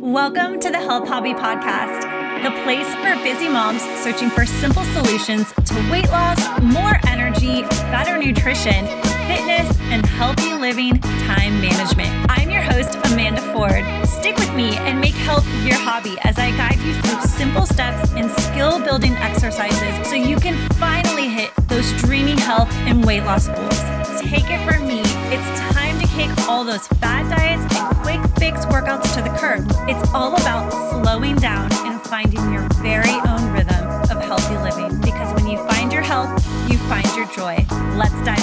Welcome to the Health Hobby Podcast, the place for busy moms searching for simple solutions to weight loss, more energy, better nutrition, fitness, and healthy living time management. I'm your host, Amanda Ford. Stick with me and make health your hobby as I guide you through simple steps and skill-building exercises so you can finally hit those dreamy health and weight loss goals. Take it from me, it's time to kick all those fad diets and quick fix workouts to the curb. It's all about slowing down and finding your very own rhythm of healthy living, because when you find your health, you find your joy. Let's dive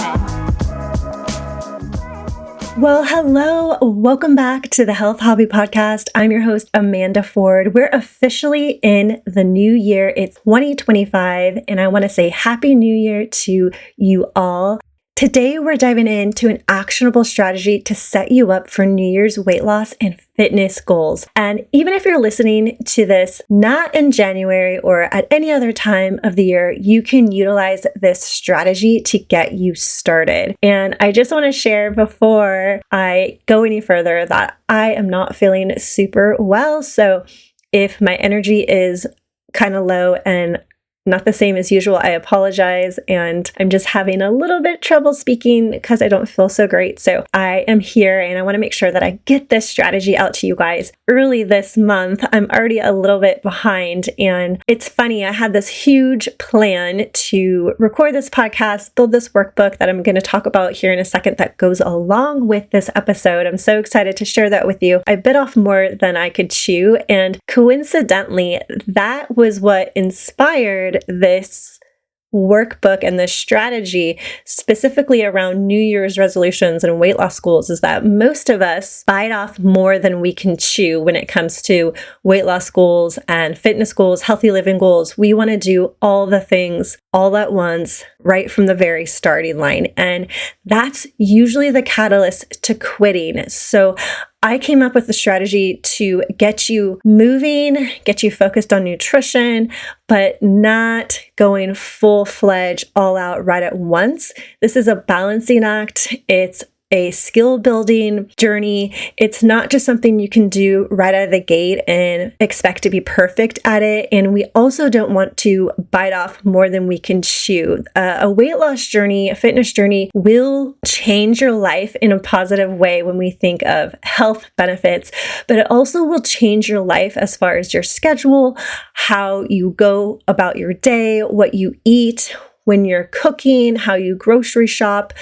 in. Well, hello. Welcome back to the Health Hobby Podcast. I'm your host, Amanda Ford. We're officially in the new year. It's 2025, and I want to say Happy New Year to you all. Today, we're diving into an actionable strategy to set you up for New Year's weight loss and fitness goals. And even if you're listening to this not in January or at any other time of the year, you can utilize this strategy to get you started. And I just want to share before I go any further that I am not feeling super well. So if my energy is kind of low and not the same as usual, I apologize, and I'm just having a little bit trouble speaking because I don't feel so great. So I am here and I want to make sure that I get this strategy out to you guys early this month. I'm already a little bit behind, and it's funny, I had this huge plan to record this podcast, build this workbook that I'm going to talk about here in a second that goes along with this episode. I'm so excited to share that with you. I bit off more than I could chew, and coincidentally, that was what inspired this workbook and this strategy specifically around New Year's resolutions and weight loss goals, is that most of us bite off more than we can chew when it comes to weight loss goals and fitness goals, healthy living goals. We want to do all the things all at once right from the very starting line. And that's usually the catalyst to quitting. So I came up with a strategy to get you moving, get you focused on nutrition, but not going full-fledged all out right at once. This is a balancing act. It's a skill building journey. It's not just something you can do right out of the gate and expect to be perfect at it. And we also don't want to bite off more than we can chew. A weight loss journey, a fitness journey will change your life in a positive way when we think of health benefits, but it also will change your life as far as your schedule, how you go about your day, what you eat, when you're cooking, how you grocery shop,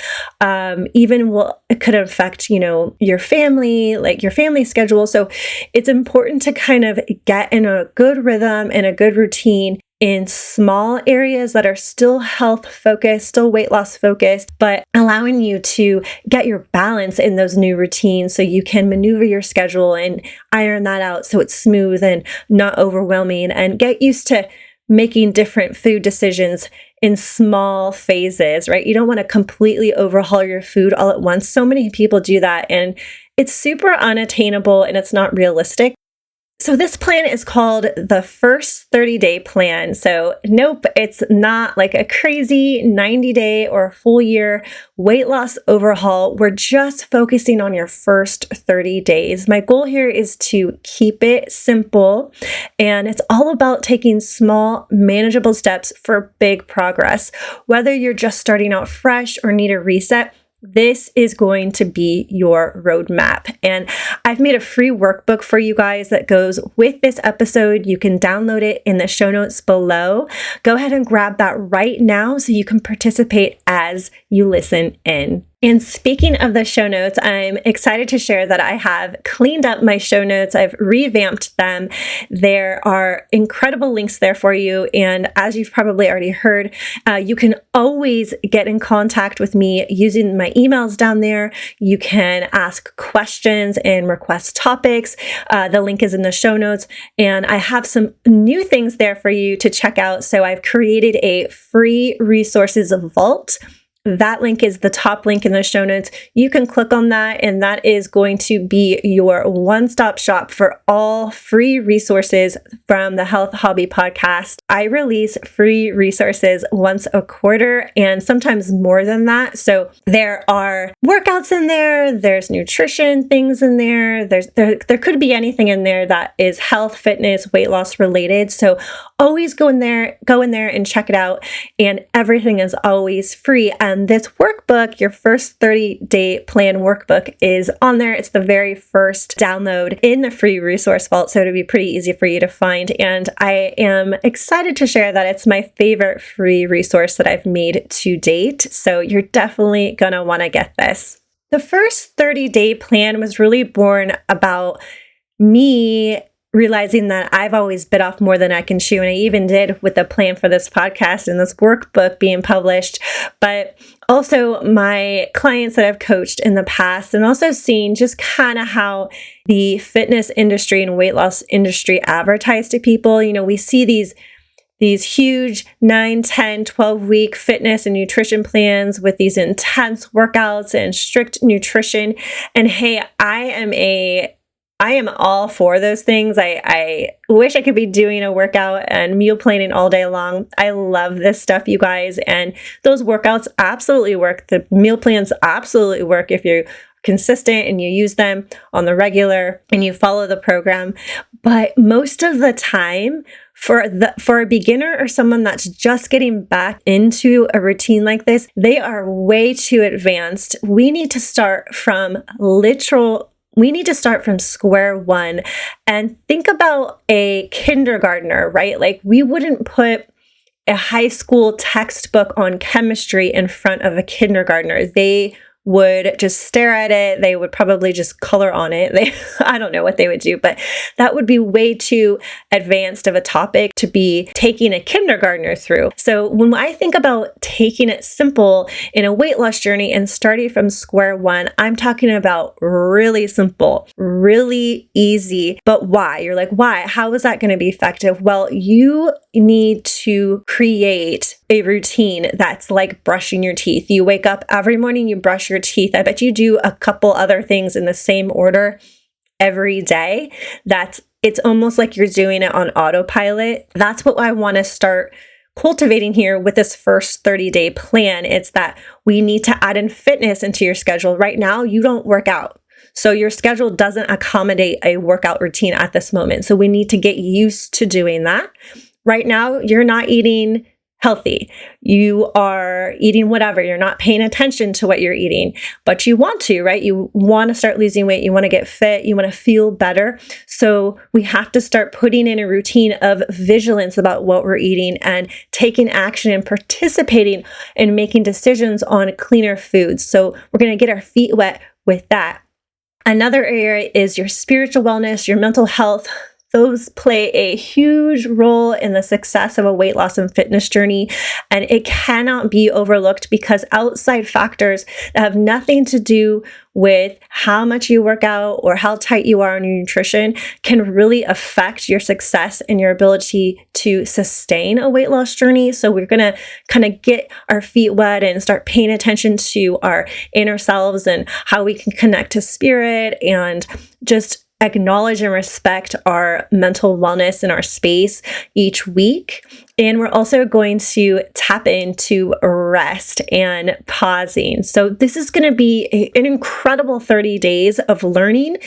it could affect, your family, like your family schedule. So it's important to kind of get in a good rhythm and a good routine in small areas that are still health focused, still weight loss focused, but allowing you to get your balance in those new routines so you can maneuver your schedule and iron that out so it's smooth and not overwhelming, and get used to making different food decisions in small phases, right? You don't want to completely overhaul your food all at once. So many people do that, and it's super unattainable and it's not realistic. So this plan is called the first 30-day plan. So nope, it's not like a crazy 90-day or a full year weight loss overhaul. We're just focusing on your first 30 days. My goal here is to keep it simple, and it's all about taking small, manageable steps for big progress. Whether you're just starting out fresh or need a reset, this is going to be your roadmap. And I've made a free workbook for you guys that goes with this episode. You can download it in the show notes below. Go ahead and grab that right now so you can participate as you listen in. And speaking of the show notes, I'm excited to share that I have cleaned up my show notes. I've revamped them. There are incredible links there for you. And as you've probably already heard, you can always get in contact with me using my emails down there. You can ask questions and request topics. The link is in the show notes. And I have some new things there for you to check out. So I've created a free resources vault that link is the top link in the show notes. You can click on that, and that is going to be your one-stop shop for all free resources from the Health Hobby Podcast. I release free resources once a quarter and sometimes more than that. So there are workouts in there, there's nutrition things in there, there could be anything in there that is health, fitness, weight loss related. So always go in there and check it out. And everything is always free. And this workbook, your first 30-day plan workbook, is on there. It's the very first download in the free resource vault, so it'll be pretty easy for you to find. And I am excited to share that it's my favorite free resource that I've made to date. So you're definitely going to want to get this. The first 30-day plan was really born about me realizing that I've always bit off more than I can chew. And I even did with the plan for this podcast and this workbook being published, but also my clients that I've coached in the past, and also seeing just kind of how the fitness industry and weight loss industry advertise to people. You know, we see these huge 9, 10, 12-week fitness and nutrition plans with these intense workouts and strict nutrition. And hey, I am all for those things. I wish I could be doing a workout and meal planning all day long. I love this stuff, you guys. And those workouts absolutely work. The meal plans absolutely work if you're consistent and you use them on the regular and you follow the program. But most of the time, for a beginner or someone that's just getting back into a routine like this, they are way too advanced. We need to start from square one and think about a kindergartner, right? Like, we wouldn't put a high school textbook on chemistry in front of a kindergartner. They would just stare at it. They would probably just color on it. I don't know what they would do, but that would be way too advanced of a topic to be taking a kindergartner through. So when I think about taking it simple in a weight loss journey and starting from square one, I'm talking about really simple, really easy. But why? You're like, why? How is that going to be effective? Well, you need to create a routine that's like brushing your teeth. You wake up every morning, you brush your teeth. I bet you do a couple other things in the same order every day. It's almost like you're doing it on autopilot. That's what I want to start cultivating here with this first 30-day plan. It's that we need to add in fitness into your schedule. Right now, you don't work out. So your schedule doesn't accommodate a workout routine at this moment. So we need to get used to doing that. Right now, you're not eating healthy. You are eating whatever. You're not paying attention to what you're eating, but you want to, right? You want to start losing weight. You want to get fit. You want to feel better. So we have to start putting in a routine of vigilance about what we're eating and taking action and participating in making decisions on cleaner foods. So we're going to get our feet wet with that. Another area is your spiritual wellness, your mental health. Those play a huge role in the success of a weight loss and fitness journey, and it cannot be overlooked because outside factors that have nothing to do with how much you work out or how tight you are on your nutrition can really affect your success and your ability to sustain a weight loss journey. So we're going to kind of get our feet wet and start paying attention to our inner selves and how we can connect to spirit and just acknowledge and respect our mental wellness in our space each week. And we're also going to tap into rest and pausing. So this is going to be an incredible 30 days of learning,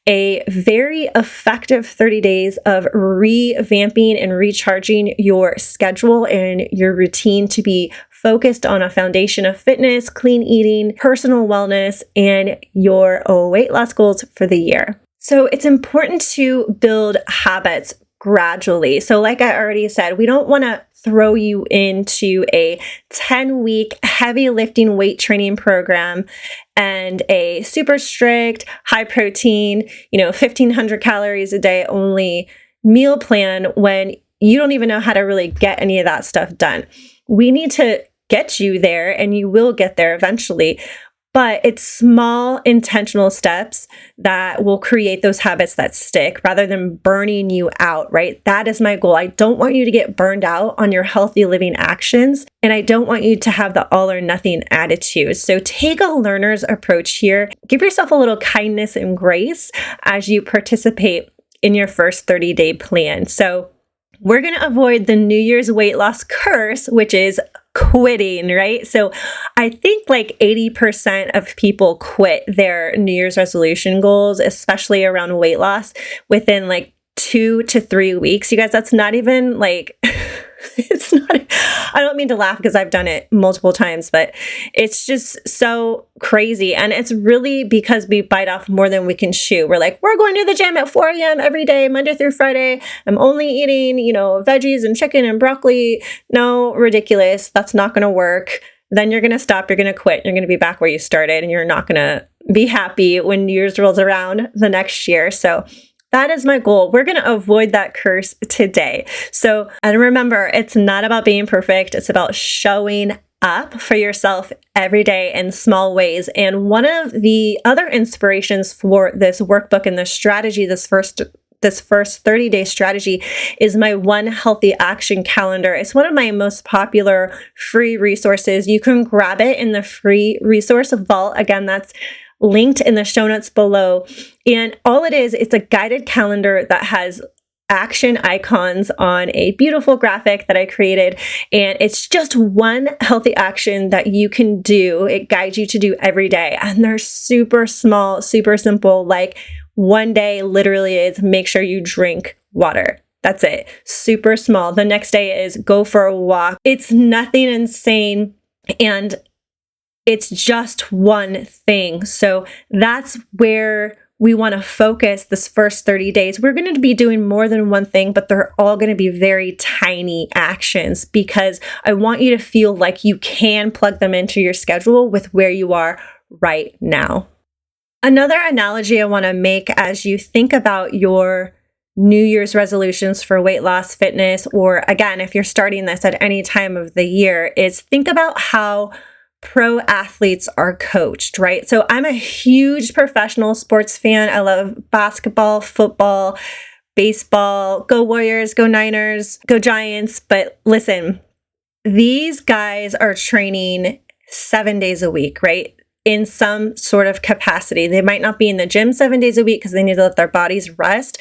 a very effective 30 days of revamping and recharging your schedule and your routine to be focused on a foundation of fitness, clean eating, personal wellness, and your weight loss goals for the year. So it's important to build habits gradually. So like I already said, we don't want to throw you into a 10-week heavy lifting weight training program and a super strict, high protein, 1,500 calories a day only meal plan when you don't even know how to really get any of that stuff done. We need to get you there, and you will get there eventually. but it's small intentional steps that will create those habits that stick rather than burning you out, right? That is my goal. I don't want you to get burned out on your healthy living actions, and I don't want you to have the all or nothing attitude. So take a learner's approach here. Give yourself a little kindness and grace as you participate in your first 30-day plan. So we're going to avoid the New Year's weight loss curse, which is quitting, right? So I think like 80% of people quit their New Year's resolution goals, especially around weight loss, within like 2 to 3 weeks. You guys, that's not even like, it's not, I don't mean to laugh because I've done it multiple times, but it's just so crazy. And it's really because we bite off more than we can chew. We're like, we're going to the gym at 4 a.m. every day, Monday through Friday. I'm only eating, veggies and chicken and broccoli. No, ridiculous. That's not going to work. Then you're going to stop. You're going to quit. You're going to be back where you started, and you're not going to be happy when New Year's rolls around the next year. So that is my goal. We're going to avoid that curse today. So, and remember, it's not about being perfect. It's about showing up for yourself every day in small ways. And one of the other inspirations for this workbook and this strategy, this first 30-day strategy, is my One Healthy Action Calendar. It's one of my most popular free resources. You can grab it in the free resource vault. Again, that's linked in the show notes below. And all it is, it's a guided calendar that has action icons on a beautiful graphic that I created. And it's just one healthy action that you can do. It guides you to do every day. And they're super small, super simple. Like one day literally is make sure you drink water. That's it. Super small. The next day is go for a walk. It's nothing insane. And it's just one thing. So that's where we want to focus this first 30 days. We're going to be doing more than one thing, but they're all going to be very tiny actions because I want you to feel like you can plug them into your schedule with where you are right now. Another analogy I want to make as you think about your New Year's resolutions for weight loss, fitness, or again, if you're starting this at any time of the year, is think about how pro athletes are coached, right? So I'm a huge professional sports fan. I love basketball, football, baseball. Go Warriors, go Niners, go Giants. But listen, these guys are training 7 days a week, right? In some sort of capacity. They might not be in the gym 7 days a week because they need to let their bodies rest,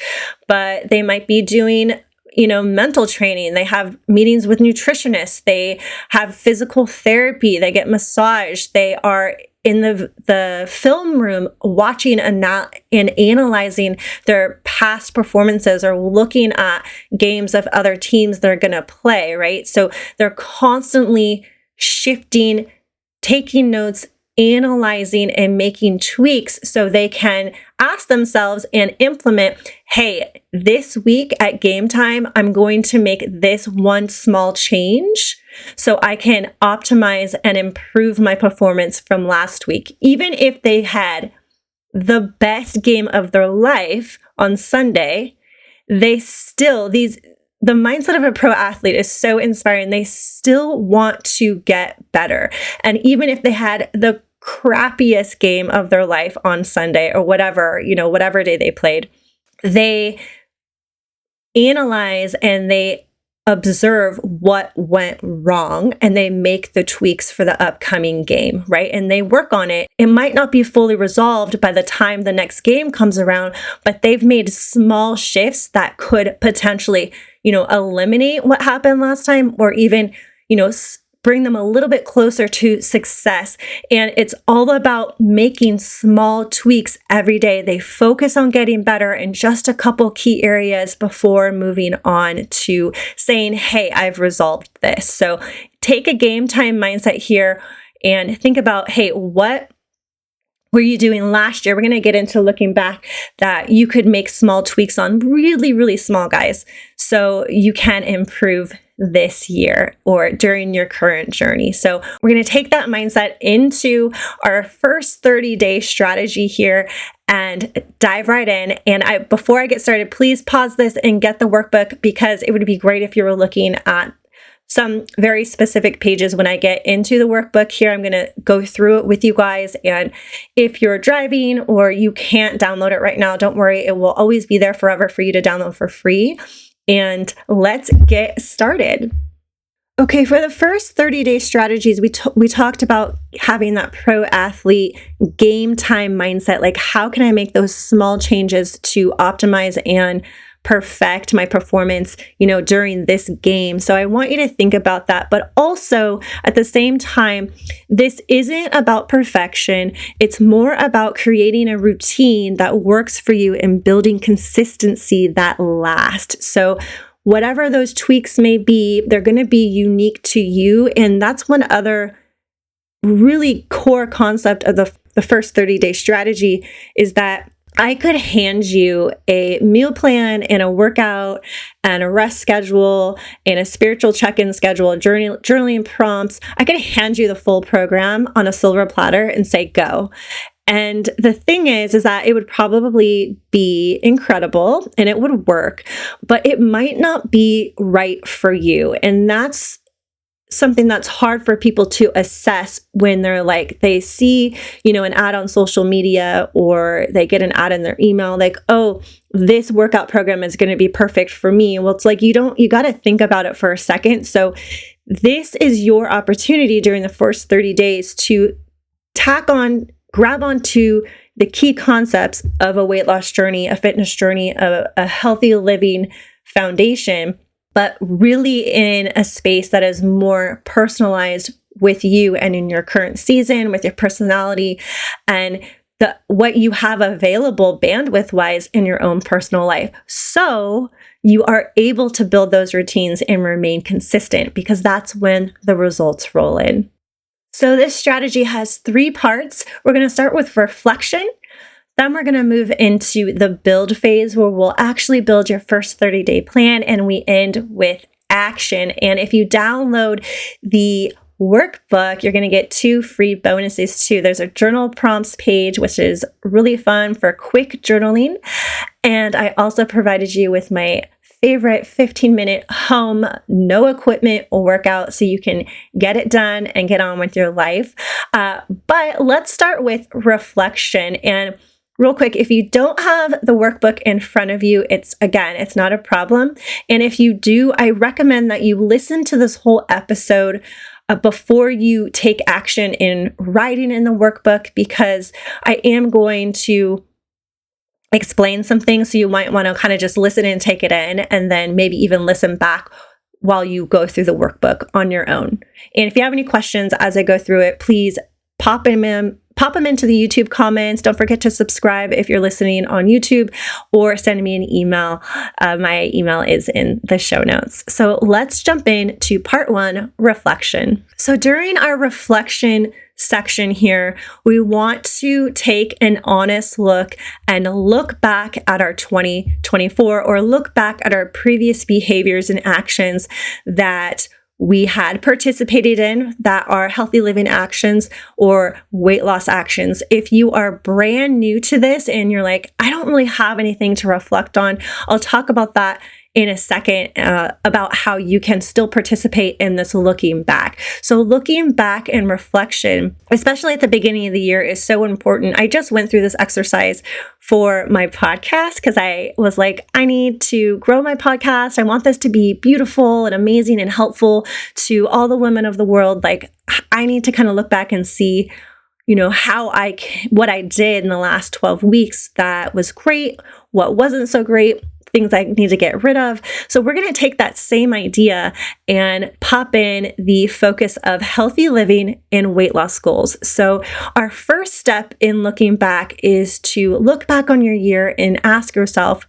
but they might be doing mental training. They have meetings with nutritionists. They have physical therapy. They get massage. They are in the film room watching and analyzing their past performances or looking at games of other teams they're going to play, right? So they're constantly shifting, taking notes, analyzing and making tweaks so they can ask themselves and implement, hey, this week at game time, I'm going to make this one small change so I can optimize and improve my performance from last week. Even if they had the best game of their life on Sunday, the mindset of a pro athlete is so inspiring. They still want to get better. And even if they had the crappiest game of their life on Sunday or whatever day they played, they analyze and they observe what went wrong and they make the tweaks for the upcoming game, right? And they work on it. It might not be fully resolved by the time the next game comes around, but they've made small shifts that could potentially, eliminate what happened last time or even, bring them a little bit closer to success. And it's all about making small tweaks every day. They focus on getting better in just a couple key areas before moving on to saying, hey, I've resolved this. So take a game time mindset here and think about, hey, what were you doing last year? We're going to get into looking back that you could make small tweaks on, really, really small, guys, so you can improve this year or during your current journey. So we're going to take that mindset into our first 30-day strategy here and dive right in. And before I get started, please pause this and get the workbook because it would be great if you were looking at some very specific pages when I get into the workbook here. I'm going to go through it with you guys. And if you're driving or you can't download it right now, don't worry. It will always be there forever for you to download for free. And let's get started. Okay, for the first 30-day strategies, we talked about having that pro athlete game time mindset. Like, how can I make those small changes to optimize and perfect my performance, during this game? So I want you to think about that. But also at the same time, this isn't about perfection. It's more about creating a routine that works for you and building consistency that lasts. So whatever those tweaks may be, they're going to be unique to you. And that's one other really core concept of the first 30-day strategy is that I could hand you a meal plan and a workout and a rest schedule and a spiritual check-in schedule, journaling prompts. I could hand you the full program on a silver platter and say, go. And the thing is that it would probably be incredible and it would work, but it might not be right for you. And that's something that's hard for people to assess when they see, an ad on social media or they get an ad in their email, like, oh, this workout program is going to be perfect for me. Well, it's like, you got to think about it for a second. So this is your opportunity during the first 30 days to grab onto the key concepts of a weight loss journey, a fitness journey, a healthy living foundation, but really in a space that is more personalized with you and in your current season, with your personality, and what you have available bandwidth-wise in your own personal life. So you are able to build those routines and remain consistent, because that's when the results roll in. So this strategy has 3 parts. We're going to start with reflection. Then we're going to move into the build phase where we'll actually build your first 30-day plan, and we end with action. And if you download the workbook, you're going to get 2 free bonuses too. There's a journal prompts page, which is really fun for quick journaling. And I also provided you with my favorite 15-minute home, no equipment workout so you can get it done and get on with your life. But let's start with reflection. And real quick, if you don't have the workbook in front of you, it's not a problem. And if you do, I recommend that you listen to this whole episode before you take action in writing in the workbook, because I am going to explain some things. So you might want to kind of just listen and take it in, and then maybe even listen back while you go through the workbook on your own. And if you have any questions as I go through it, please pop them into the YouTube comments. Don't forget to subscribe if you're listening on YouTube, or send me an email. My email is in the show notes. So let's jump into part 1, reflection. So during our reflection section here, we want to take an honest look and look back at our 2024, or look back at our previous behaviors and actions that we had participated in, that are healthy living actions or weight loss actions. If you are brand new to this and you're like, I don't really have anything to reflect on, I'll talk about that in a second, about how you can still participate in this looking back. So looking back and reflection, especially at the beginning of the year, is so important. I just went through this exercise for my podcast because I was like, I need to grow my podcast. I want this to be beautiful and amazing and helpful to all the women of the world. Like, I need to kind of look back and see, what I did in the last 12 weeks that was great, what wasn't so great, things I need to get rid of. So we're going to take that same idea and pop in the focus of healthy living and weight loss goals. So our first step in looking back is to look back on your year and ask yourself,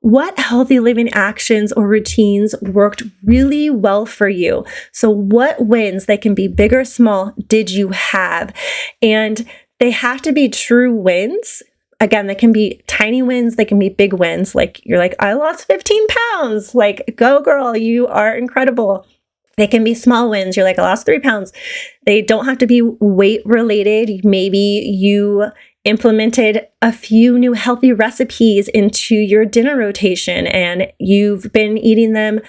what healthy living actions or routines worked really well for you? So what wins, they can be big or small, did you have? And they have to be true wins. Again, they can be tiny wins, they can be big wins. Like, you're like, I lost 15 pounds. Like, go girl, you are incredible. They can be small wins. You're like, I lost 3 pounds. They don't have to be weight related. Maybe you implemented a few new healthy recipes into your dinner rotation and you've been eating them,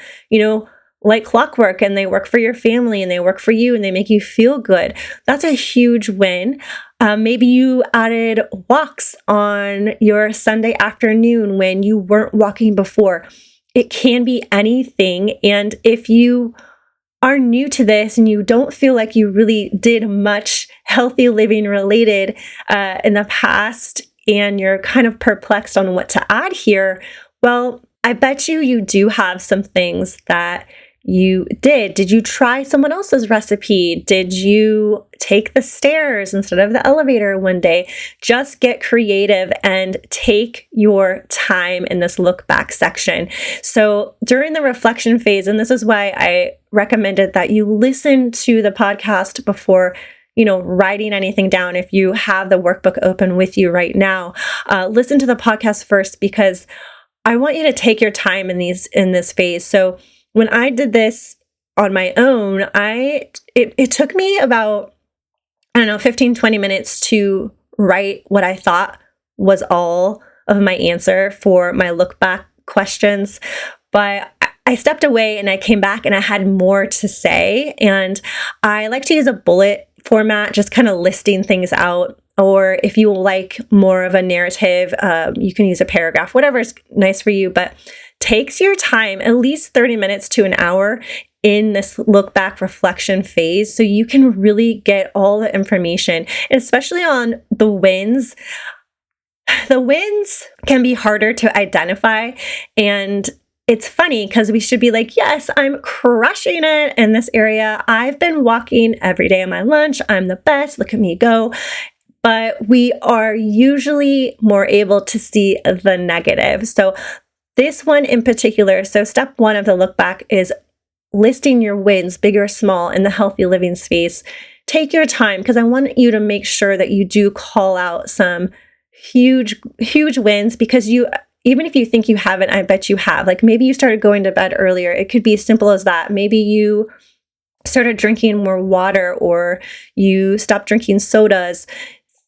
like clockwork and they work for your family and they work for you and they make you feel good. That's a huge win. Maybe you added walks on your Sunday afternoon when you weren't walking before. It can be anything. And if you are new to this and you don't feel like you really did much healthy living related in the past, and you're kind of perplexed on what to add here, well, I bet you do have some things that you did. Did you try someone else's recipe? Did you take the stairs instead of the elevator one day? Just get creative and take your time in this look back section. So during the reflection phase, and this is why I recommended that you listen to the podcast before writing anything down. If you have the workbook open with you right now, listen to the podcast first, because I want you to take your time in this phase. So when I did this on my own, it took me about, 15, 20 minutes to write what I thought was all of my answer for my look back questions. But I stepped away and I came back and I had more to say. And I like to use a bullet format, just kind of listing things out. Or if you like more of a narrative, you can use a paragraph, whatever is nice for you. But takes your time, at least 30 minutes to an hour in this look back reflection phase, so you can really get all the information, and especially on the wins. The wins can be harder to identify, and it's funny because we should be like, yes, I'm crushing it in this area. I've been walking every day on my lunch. I'm the best. Look at me go. But we are usually more able to see the negative. So this one in particular, so step one of the look back is listing your wins, big or small, in the healthy living space. Take your time, because I want you to make sure that you do call out some huge wins, because even if you think you haven't, I bet you have. Like maybe you started going to bed earlier. It could be as simple as that. Maybe you started drinking more water, or you stopped drinking sodas.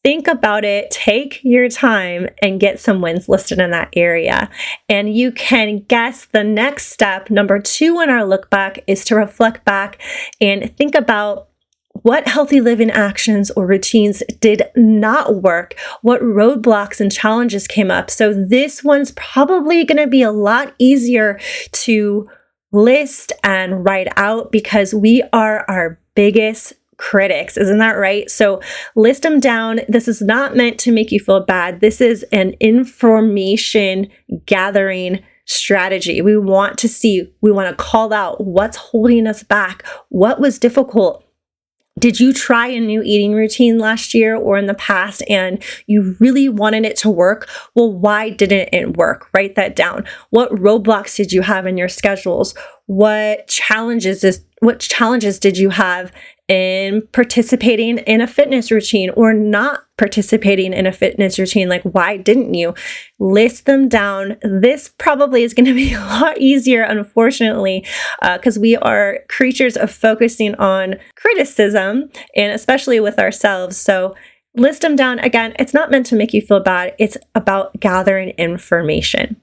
Think about it, take your time, and get some wins listed in that area. And you can guess the next step, number 2 on our look back, is to reflect back and think about what healthy living actions or routines did not work, what roadblocks and challenges came up. So this one's probably going to be a lot easier to list and write out, because we are our biggest critics. Isn't that right? So list them down. This is not meant to make you feel bad. This is an information gathering strategy. We want to call out what's holding us back, what was difficult. Did you try a new eating routine last year or in the past and you really wanted it to work? Well, why didn't it work? Write that down. What roadblocks did you have in your schedules? What challenges did you have in participating in a fitness routine or not participating in a fitness routine? Like, why didn't you? List them down. This probably is going to be a lot easier, unfortunately, because we are creatures of focusing on criticism, and especially with ourselves. So list them down. Again, it's not meant to make you feel bad. It's about gathering information.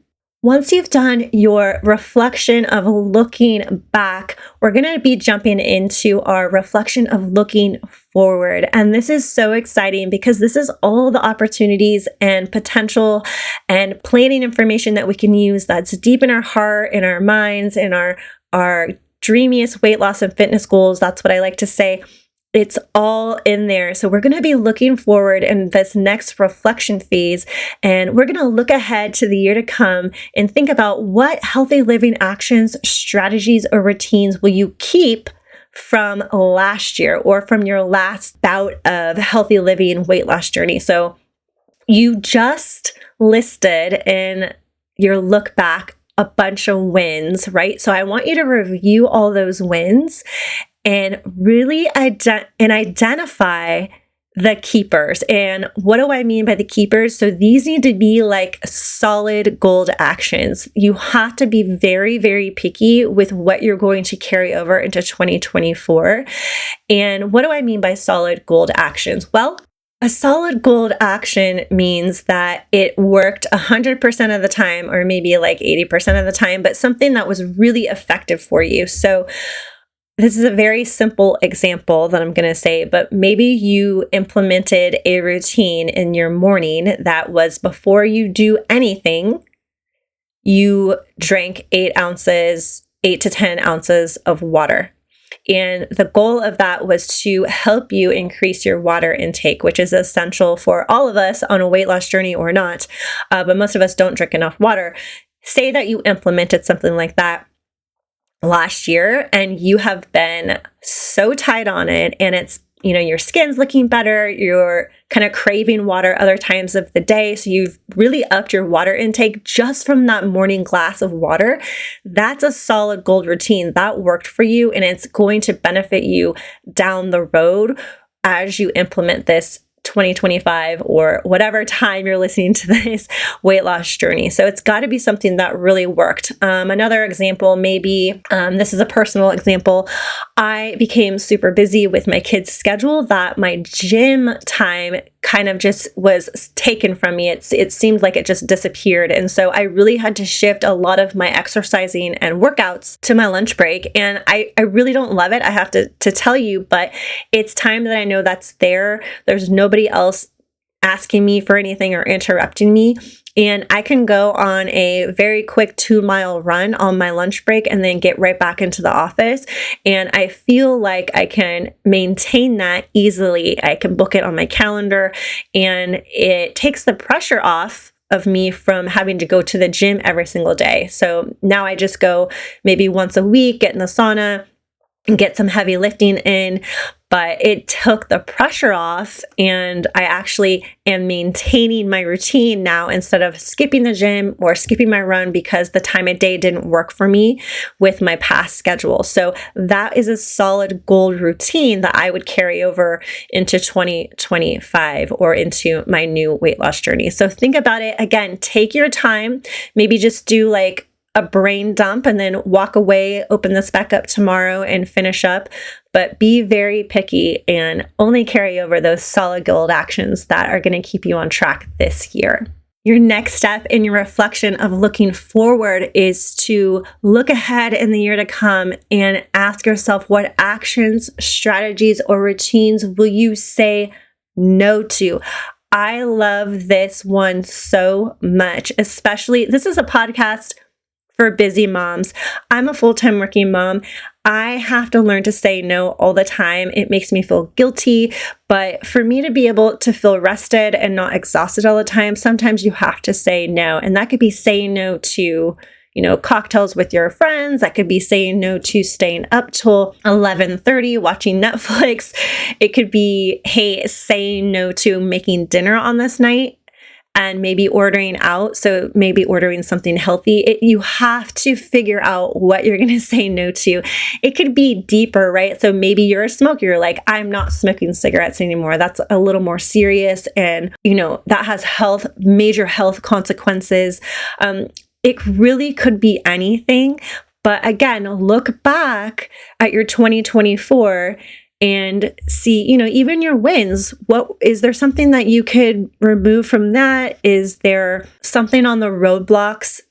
Once you've done your reflection of looking back, we're going to be jumping into our reflection of looking forward. And this is so exciting because this is all the opportunities and potential and planning information that we can use that's deep in our heart, in our minds, in our dreamiest weight loss and fitness goals. That's what I like to say. It's all in there. So we're going to be looking forward in this next reflection phase, and we're going to look ahead to the year to come and think about what healthy living actions, strategies, or routines will you keep from last year or from your last bout of healthy living weight loss journey. So you just listed in your look back a bunch of wins, right? So I want you to review all those wins and really identify the keepers. And what do I mean by the keepers? So these need to be like solid gold actions. You have to be very, very picky with what you're going to carry over into 2024. And what do I mean by solid gold actions? Well, A solid gold action means that it worked 100% of the time, or maybe like 80% of the time, but something that was really effective for you. So this is a very simple example that I'm going to say, but maybe you implemented a routine in your morning that was before you do anything, you drank 8 to 10 ounces of water. And the goal of that was to help you increase your water intake, which is essential for all of us on a weight loss journey or not. But most of us don't drink enough water. Say that you implemented something like that last year and you have been so tight on it, and it's, your skin's looking better, you're kind of craving water other times of the day. So you've really upped your water intake just from that morning glass of water. That's a solid gold routine that worked for you, and it's going to benefit you down the road as you implement this 2025 or whatever time you're listening to this weight loss journey. So it's got to be something that really worked. Another example, maybe this is a personal example. I became super busy with my kids' schedule that my gym time kind of just was taken from me. It seemed like it just disappeared. And so I really had to shift a lot of my exercising and workouts to my lunch break. And I really don't love it, I have to tell you, but it's time that I know that's there. There's nobody else asking me for anything or interrupting me. And I can go on a very quick 2-mile run on my lunch break and then get right back into the office. And I feel like I can maintain that easily. I can book it on my calendar, and it takes the pressure off of me from having to go to the gym every single day. So now I just go maybe once a week, get in the sauna, and get some heavy lifting in. But it took the pressure off, and I actually am maintaining my routine now instead of skipping the gym or skipping my run because the time of day didn't work for me with my past schedule. So that is a solid gold routine that I would carry over into 2025 or into my new weight loss journey. So think about it. Again, take your time, maybe just do like a brain dump and then walk away, open this back up tomorrow and finish up. But be very picky and only carry over those solid gold actions that are going to keep you on track this year. Your next step in your reflection of looking forward is to look ahead in the year to come and ask yourself, what actions, strategies, or routines will you say no to? I love this one so much, especially this is a podcast for busy moms. I'm a full-time working mom. I have to learn to say no all the time. It makes me feel guilty, but for me to be able to feel rested and not exhausted all the time, sometimes you have to say no. And that could be saying no to, cocktails with your friends. That could be saying no to staying up till 11:30 watching Netflix. It could be, hey, saying no to making dinner on this night and maybe ordering out. So maybe ordering something healthy. You have to figure out what you're going to say no to. It could be deeper, right? So maybe you're a smoker. You're like, I'm not smoking cigarettes anymore. That's a little more serious. And, that has major health consequences. It really could be anything. But again, look back at your 2024 and see, even your wins. What is there something that you could remove from that? Is there something on the roadblocks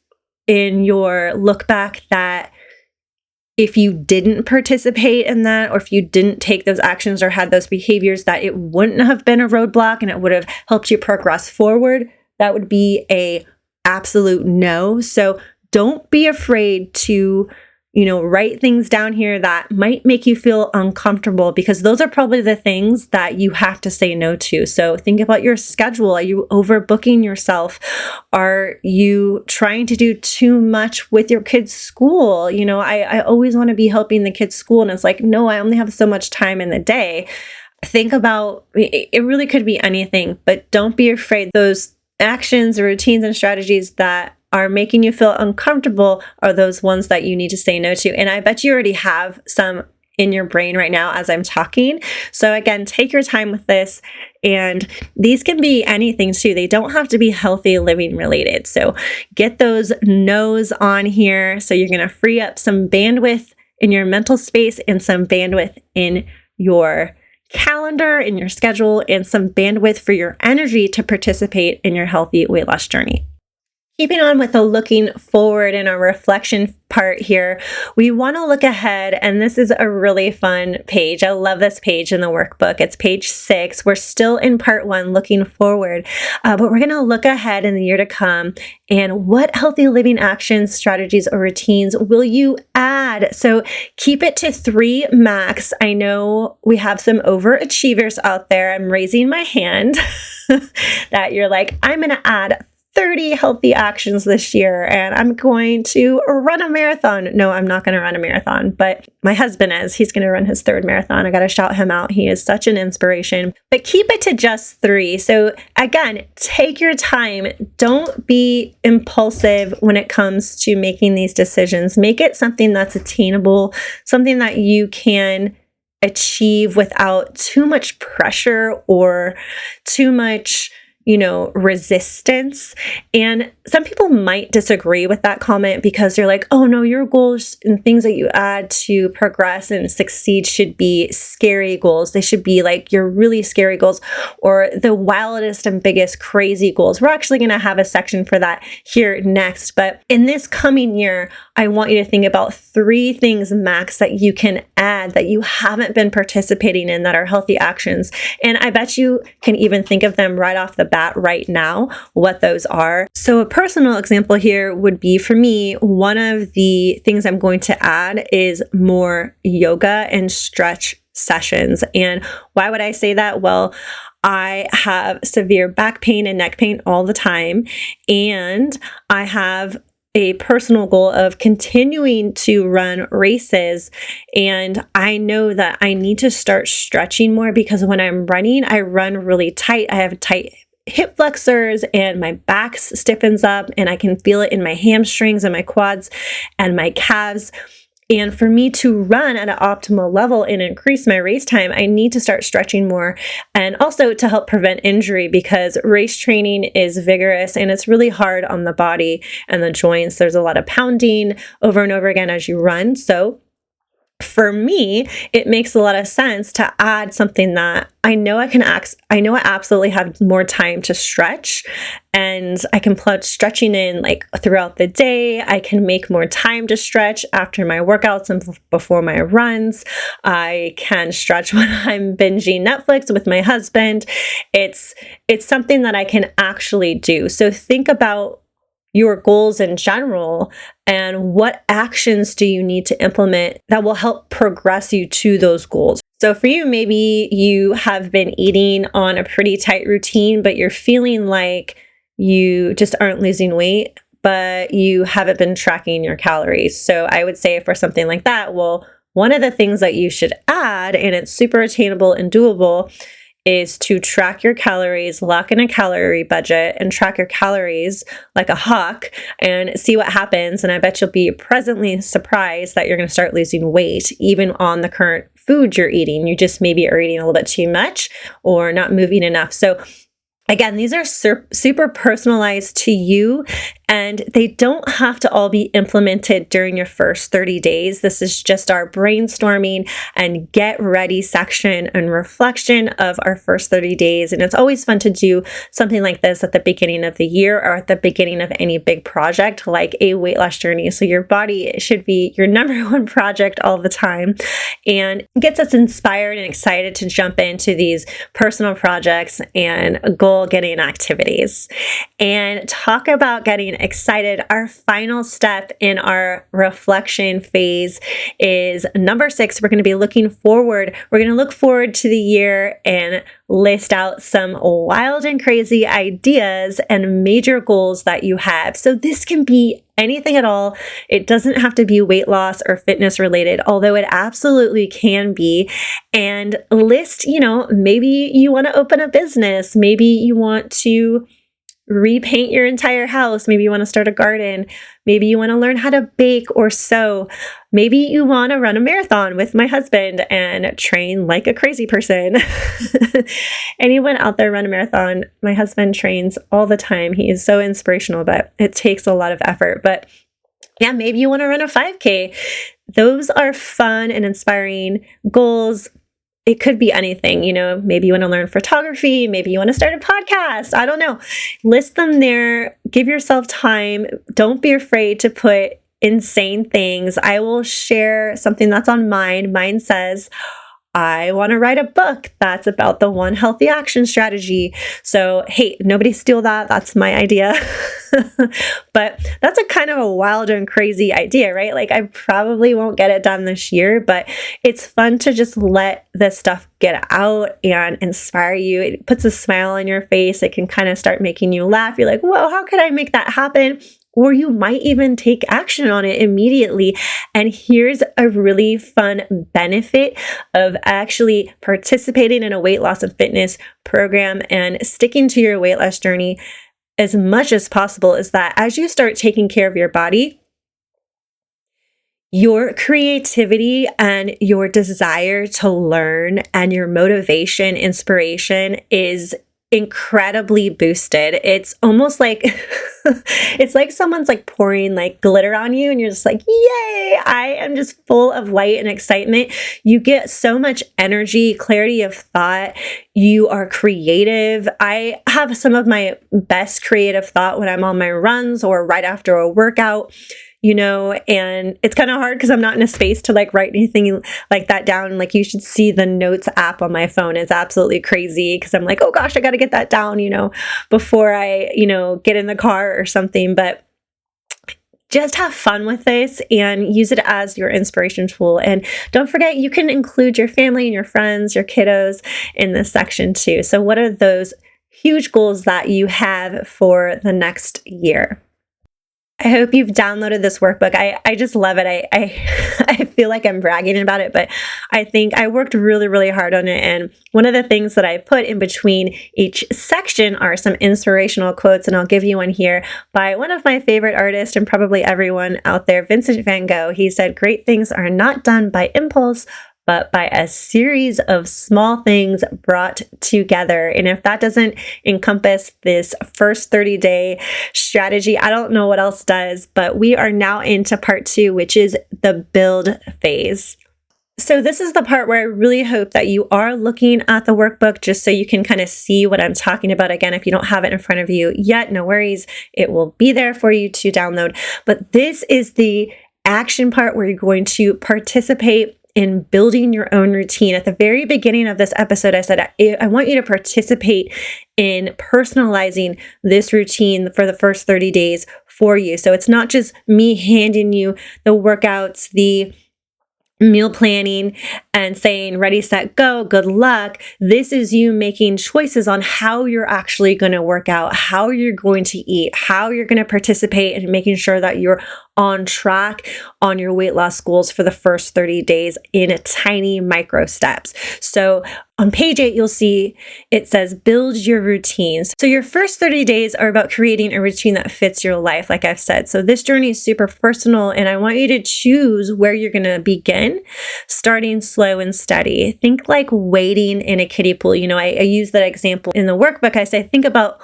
in your look back that if you didn't participate in that, or if you didn't take those actions or had those behaviors, that it wouldn't have been a roadblock and it would have helped you progress forward? That would be a absolute no. So don't be afraid to write things down here that might make you feel uncomfortable, because those are probably the things that you have to say no to. So think about your schedule. Are you overbooking yourself? Are you trying to do too much with your kids' school? I always want to be helping the kids' school, and it's like, no, I only have so much time in the day. Think about, it really could be anything, but don't be afraid. Those actions, routines, and strategies that are making you feel uncomfortable are those ones that you need to say no to. And I bet you already have some in your brain right now as I'm talking. So again, take your time with this. And these can be anything too. They don't have to be healthy living related. So get those no's on here. So you're going to free up some bandwidth in your mental space and some bandwidth in your calendar, in your schedule, and some bandwidth for your energy to participate in your healthy weight loss journey. Keeping on with the looking forward in our reflection part here, we want to look ahead, and this is a really fun page. I love this page in the workbook. It's page 6. We're still in part 1, looking forward, but we're going to look ahead in the year to come and what healthy living actions, strategies, or routines will you add? So keep it to 3 max. I know we have some overachievers out there. I'm raising my hand that you're like, I'm going to add 30 healthy actions this year, and I'm going to run a marathon. No, I'm not going to run a marathon, but my husband is. He's going to run his 3rd marathon. I got to shout him out. He is such an inspiration. But keep it to just 3. So again, take your time. Don't be impulsive when it comes to making these decisions. Make it something that's attainable, something that you can achieve without too much pressure or too much resistance. And some people might disagree with that comment because they're like, oh no, your goals and things that you add to progress and succeed should be scary goals. They should be like your really scary goals or the wildest and biggest crazy goals. We're actually going to have a section for that here next. But in this coming year, I want you to think about 3 things max that you can add that you haven't been participating in that are healthy actions. And I bet you can even think of them right off the bat right now, what those are. So a personal example here would be for me, one of the things I'm going to add is more yoga and stretch sessions. And why would I say that? Well, I have severe back pain and neck pain all the time, and I have a personal goal of continuing to run races. And I know that I need to start stretching more because when I'm running, I run really tight. I have tight hip flexors and my back stiffens up, and I can feel it in my hamstrings and my quads and my calves. And for me to run at an optimal level and increase my race time, I need to start stretching more, and also to help prevent injury because race training is vigorous and it's really hard on the body and the joints. There's a lot of pounding over and over again as you run. So for me, it makes a lot of sense to add something that I know I absolutely have more time to stretch, and I can plug stretching in like throughout the day. I can make more time to stretch after my workouts and before my runs. I can stretch when I'm binging Netflix with my husband. It's something that I can actually do. So think about your goals in general and what actions do you need to implement that will help progress you to those goals. So for you, maybe you have been eating on a pretty tight routine, but you're feeling like you just aren't losing weight, but you haven't been tracking your calories. So I would say for something like that, well, one of the things that you should add, and it's super attainable and doable, is to track your calories, lock in a calorie budget, and track your calories like a hawk and see what happens. And I bet you'll be pleasantly surprised that you're going to start losing weight, even on the current food you're eating. You just maybe are eating a little bit too much or not moving enough. So again, these are super personalized to you, and they don't have to all be implemented during your first 30 days. This is just our brainstorming and get ready section and reflection of our first 30 days. And it's always fun to do something like this at the beginning of the year or at the beginning of any big project like a weight loss journey. So your body should be your number one project all the time, and gets us inspired and excited to jump into these personal projects and goal-getting activities. And talk about getting excited. Our final step in our reflection phase is number 6. We're going to be looking forward. We're going to look forward to the year and list out some wild and crazy ideas and major goals that you have. So this can be anything at all. It doesn't have to be weight loss or fitness related, although it absolutely can be. And list, maybe you want to open a business. Maybe you want to repaint your entire house. Maybe you want to start a garden. Maybe you want to learn how to bake or sew. Maybe you want to run a marathon with my husband and train like a crazy person. Anyone out there run a marathon? My husband trains all the time. He is so inspirational, but it takes a lot of effort. But yeah, maybe you want to run a 5K. Those are fun and inspiring goals. it could be anything, maybe you want to learn photography, maybe you want to start a podcast. I don't know. List them there. Give yourself time. Don't be afraid to put insane things. I will share something that's on mine. Mine says, I want to write a book that's about the one healthy action strategy. So, hey, nobody steal that. That's my idea. But that's a kind of a wild and crazy idea, right? Like, I probably won't get it done this year, but it's fun to just let this stuff get out and inspire you. It puts a smile on your face. It can kind of start making you laugh. You're like, whoa, how could I make that happen? Or you might even take action on it immediately. And here's a really fun benefit of actually participating in a weight loss and fitness program and sticking to your weight loss journey as much as possible, is that as you start taking care of your body, your creativity and your desire to learn and your motivation, inspiration is incredibly boosted. It's almost like it's like someone's like pouring like glitter on you and you're just like, yay, I am just full of light and excitement. You get so much energy, clarity of thought. You are creative. I have some of my best creative thought when I'm on my runs or right after a workout. And it's kind of hard because I'm not in a space to like write anything like that down. Like, you should see the notes app on my phone. It's absolutely crazy because I'm like, oh gosh, I got to get that down, before I, get in the car or something. But just have fun with this and use it as your inspiration tool. And don't forget, you can include your family and your friends, your kiddos in this section too. So what are those huge goals that you have for the next year? I hope you've downloaded this workbook. I just love it. I feel like I'm bragging about it, but I think I worked really, really hard on it. And one of the things that I put in between each section are some inspirational quotes, and I'll give you one here by one of my favorite artists and probably everyone out there, Vincent van Gogh. He said, "Great things are not done by impulse, but by a series of small things brought together." And if that doesn't encompass this first 30-day strategy, I don't know what else does. But we are now into part 2, which is the build phase. So this is the part where I really hope that you are looking at the workbook just so you can kind of see what I'm talking about. Again, if you don't have it in front of you yet, no worries. It will be there for you to download. But this is the action part where you're going to participate in building your own routine. At the very beginning of this episode, I said, I want you to participate in personalizing this routine for the first 30 days for you. So it's not just me handing you the workouts, the meal planning and saying, ready, set, go, good luck. This is you making choices on how you're actually going to work out, how you're going to eat, how you're going to participate, and making sure that you're on track on your weight loss goals for the first 30 days in tiny micro steps. So on page 8, you'll see it says build your routines. So your first 30 days are about creating a routine that fits your life, like I've said. So this journey is super personal, and I want you to choose where you're going to begin, starting slow and steady. Think like wading in a kiddie pool. I use that example in the workbook. I say, think about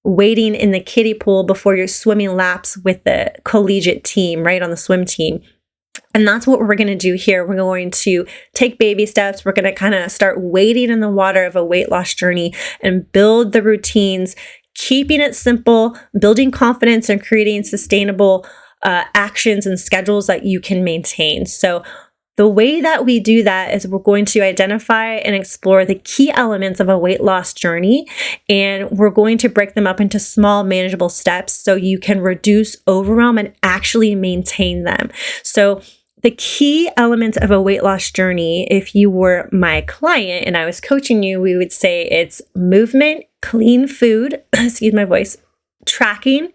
wading in the kiddie pool before you're swimming laps with the collegiate team, right, on the swim team. And that's what we're going to do here. We're going to take baby steps. We're going to kind of start wading in the water of a weight loss journey and build the routines, keeping it simple, building confidence, and creating sustainable actions and schedules that you can maintain. So the way that we do that is we're going to identify and explore the key elements of a weight loss journey, and we're going to break them up into small, manageable steps so you can reduce overwhelm and actually maintain them. So the key elements of a weight loss journey, if you were my client and I was coaching you, we would say it's movement, clean food, excuse my voice, tracking,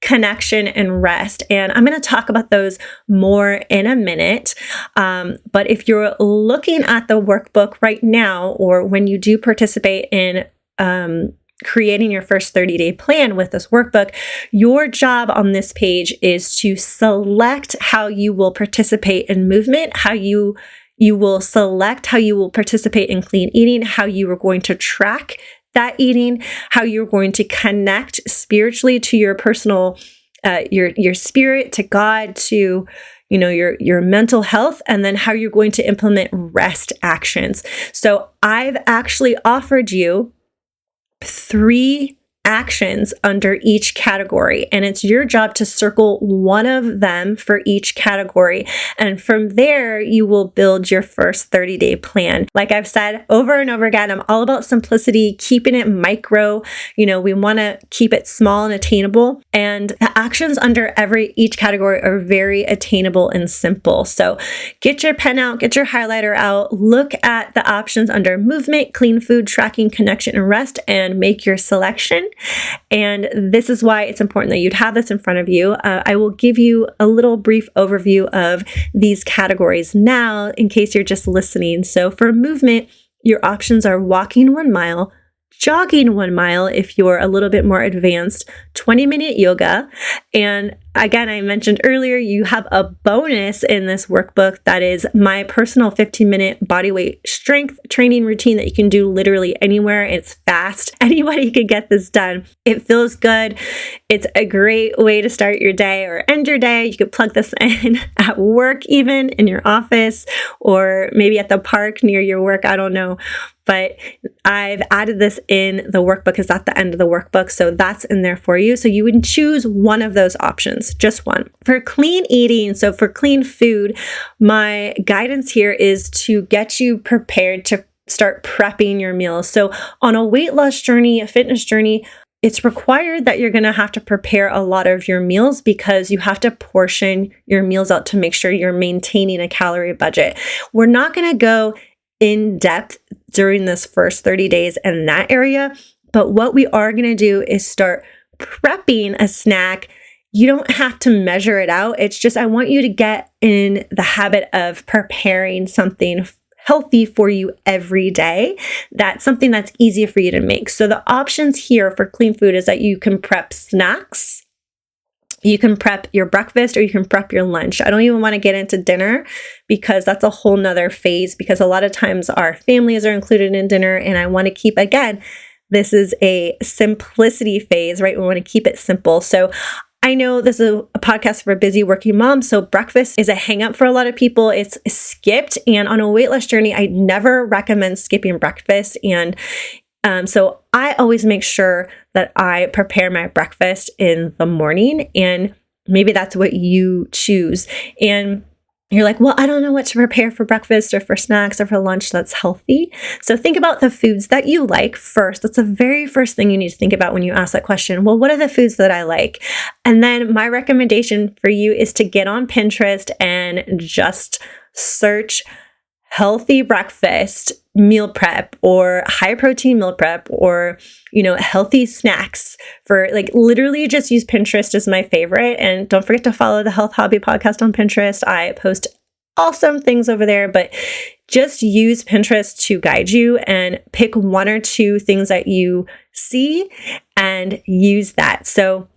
connection, and rest. And I'm going to talk about those more in a minute. But if you're looking at the workbook right now, or when you do participate in creating your first 30-day plan with this workbook, your job on this page is to select how you will participate in movement, how you will select how you will participate in clean eating, how you are going to track that eating, how you're going to connect spiritually to your personal your spirit, to God, to your mental health, and then how you're going to implement rest actions. So I've actually offered you 3 actions under each category, and it's your job to circle one of them for each category. And from there, you will build your first 30-day plan. Like I've said over and over again, I'm all about simplicity, keeping it micro. We want to keep it small and attainable. And the actions under each category are very attainable and simple. So get your pen out, get your highlighter out, look at the options under movement, clean food, tracking, connection, and rest, and make your selection. And this is why it's important that you'd have this in front of you. I will give you a little brief overview of these categories now in case you're just listening. So for movement, your options are walking 1 mile, jogging 1 mile if you're a little bit more advanced, 20-minute yoga. And again, I mentioned earlier, you have a bonus in this workbook that is my personal 15-minute bodyweight strength training routine that you can do literally anywhere. It's fast. Anybody can get this done. It feels good. It's a great way to start your day or end your day. You could plug this in at work, even in your office, or maybe at the park near your work. I don't know. But I've added this in the workbook. It's at the end of the workbook. So that's in there for you. So you would choose one of those options, just one. For clean eating, so for clean food, my guidance here is to get you prepared to start prepping your meals. So on a weight loss journey, a fitness journey, it's required that you're going to have to prepare a lot of your meals because you have to portion your meals out to make sure you're maintaining a calorie budget. We're not going to go in depth during this first 30 days in that area. But what we are going to do is start prepping a snack. You don't have to measure it out. It's just, I want you to get in the habit of preparing something healthy for you every day. That's something that's easy for you to make. So the options here for clean food is that you can prep snacks. You can prep your breakfast or you can prep your lunch. I don't even want to get into dinner because that's a whole nother phase, because a lot of times our families are included in dinner, and I want to keep, again, this is a simplicity phase, right? We want to keep it simple. So I know this is a podcast for a busy working mom, so breakfast is a hang up for a lot of people. It's skipped, and on a weight loss journey, I never recommend skipping breakfast. And so I always make sure that I prepare my breakfast in the morning, and maybe that's what you choose. And you're like, well, I don't know what to prepare for breakfast or for snacks or for lunch that's healthy. So think about the foods that you like first. That's the very first thing you need to think about when you ask that question. Well, what are the foods that I like? And then my recommendation for you is to get on Pinterest and just search healthy breakfast meal prep or high protein meal prep or, healthy snacks for literally just use Pinterest as my favorite. And don't forget to follow the Health Hobby Podcast on Pinterest. I post awesome things over there, but just use Pinterest to guide you and pick 1 or 2 things that you see and use that. So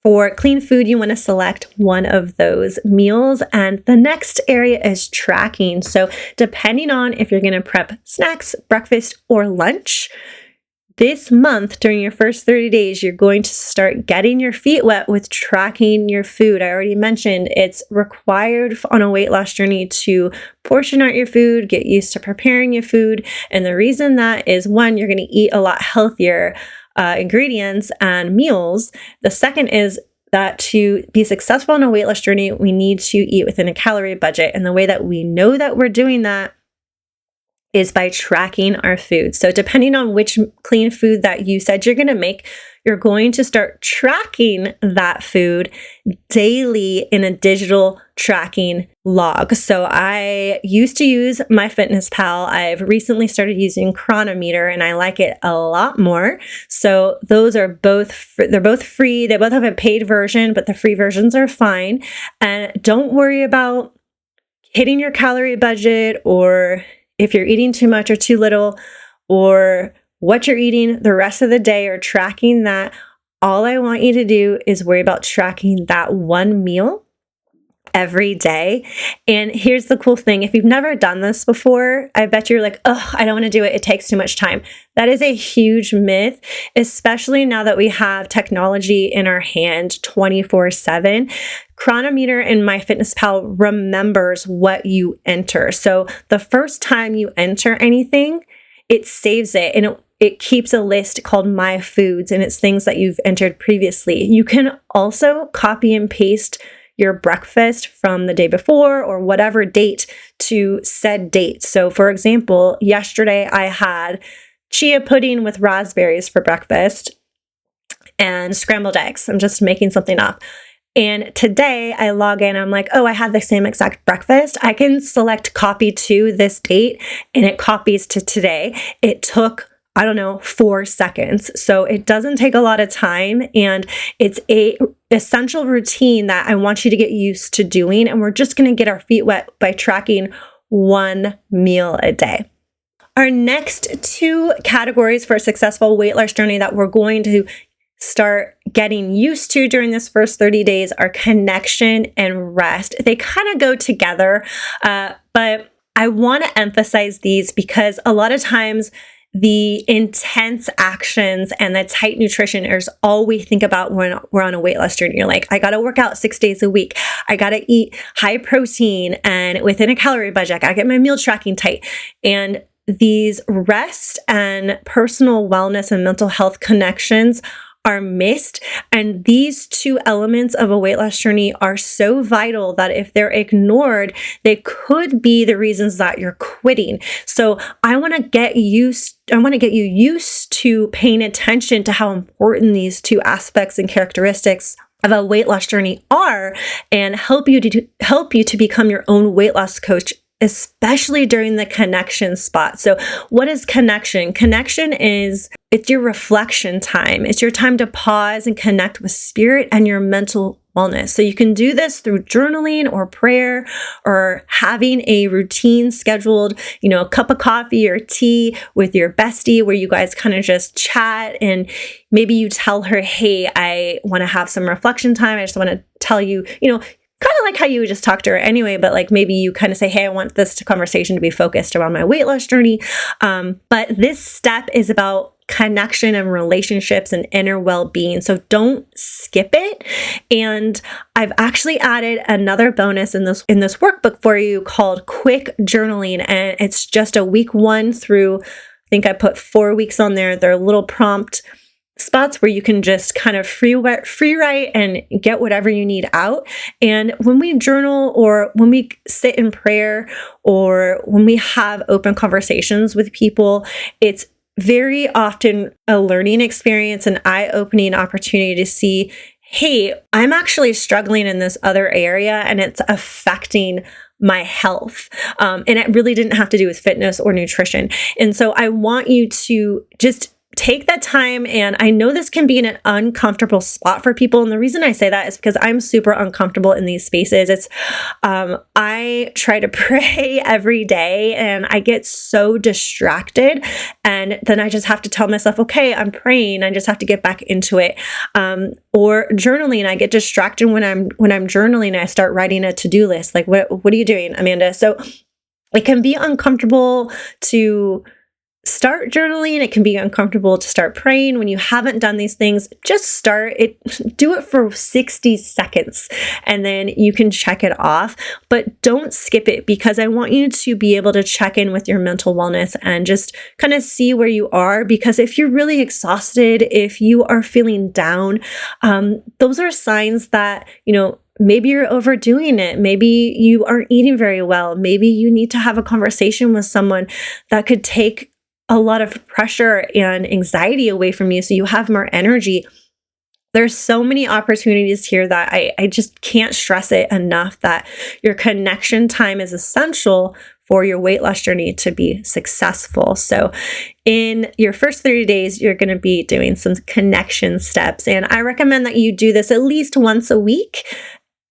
for clean food, you want to select one of those meals. And the next area is tracking. So depending on if you're going to prep snacks, breakfast, or lunch, this month during your first 30 days, you're going to start getting your feet wet with tracking your food. I already mentioned it's required on a weight loss journey to portion out your food, get used to preparing your food. And the reason that is, 1, you're going to eat a lot healthier ingredients and meals. The second is that to be successful on a weight loss journey, we need to eat within a calorie budget. And the way that we know that we're doing that is by tracking our food. So depending on which clean food that you said you're going to make, you're going to start tracking that food daily in a digital tracking log. So I used to use MyFitnessPal. I've recently started using Chronometer, and I like it a lot more. So those are they're both free. They both have a paid version, but the free versions are fine. And don't worry about hitting your calorie budget, or if you're eating too much or too little, or what you're eating the rest of the day, or tracking that. All I want you to do is worry about tracking that one meal every day. And here's the cool thing. If you've never done this before, I bet you're like, oh, I don't want to do it. It takes too much time. That is a huge myth, especially now that we have technology in our hand 24/7. Chronometer in MyFitnessPal remembers what you enter. So the first time you enter anything, it saves it, and it keeps a list called My Foods, and it's things that you've entered previously. You can also copy and paste your breakfast from the day before or whatever date to said date. So for example, yesterday I had chia pudding with raspberries for breakfast and scrambled eggs. I'm just making something up. And today I log in, I'm like, oh, I had the same exact breakfast. I can select copy to this date and it copies to today. It took, I don't know, 4 seconds. So it doesn't take a lot of time, and it's a essential routine that I want you to get used to doing. And we're just going to get our feet wet by tracking one meal a day. Our next 2 categories for a successful weight loss journey that we're going to start getting used to during this first 30 days are connection and rest. They kind of go together, but I want to emphasize these because a lot of times the intense actions and the tight nutrition is all we think about when we're on a weight loss journey. You're like, I got to work out 6 days a week. I got to eat high protein and within a calorie budget. I got to get my meal tracking tight. And these rest and personal wellness and mental health connections are missed. And these 2 elements of a weight loss journey are so vital that if they're ignored, they could be the reasons that you're quitting. So I want to get you used to paying attention to how important these 2 aspects and characteristics of a weight loss journey are, and help you to become your own weight loss coach, especially during the connection spot. So what is connection? Connection it's your reflection time. It's your time to pause and connect with spirit and your mental wellness. So you can do this through journaling or prayer or having a routine scheduled, a cup of coffee or tea with your bestie where you guys kind of just chat, and maybe you tell her, hey, I want to have some reflection time. I just want to tell you, kind of like how you would just talk to her anyway, but like maybe you kind of say, hey, I want this conversation to be focused around my weight loss journey. But this step is about connection and relationships and inner well-being. So don't skip it. And I've actually added another bonus in this workbook for you called Quick Journaling. And it's just a week 1 through, I think I put 4 weeks on there. They're little prompt spots where you can just kind of free write and get whatever you need out. And when we journal, or when we sit in prayer, or when we have open conversations with people, it's very often a learning experience, an eye-opening opportunity to see, hey, I'm actually struggling in this other area and it's affecting my health. And it really didn't have to do with fitness or nutrition. And so I want you to just take that time. And I know this can be in an uncomfortable spot for people. And the reason I say that is because I'm super uncomfortable in these spaces. I try to pray every day and I get so distracted. And then I just have to tell myself, okay, I'm praying. I just have to get back into it. Or journaling, I get distracted when I'm journaling. I start writing a to-do list. Like, what are you doing, Amanda? So it can be uncomfortable to start journaling. It can be uncomfortable to start praying when you haven't done these things. Just start it, do it for 60 seconds and then you can check it off, but don't skip it, because I want you to be able to check in with your mental wellness and just kind of see where you are. Because if you're really exhausted, if you are feeling down, those are signs that, maybe you're overdoing it. Maybe you aren't eating very well. Maybe you need to have a conversation with someone that could take a lot of pressure and anxiety away from you so you have more energy. There's so many opportunities here that I just can't stress it enough that your connection time is essential for your weight loss journey to be successful. So in your first 30 days, you're going to be doing some connection steps. And I recommend that you do this at least once a week.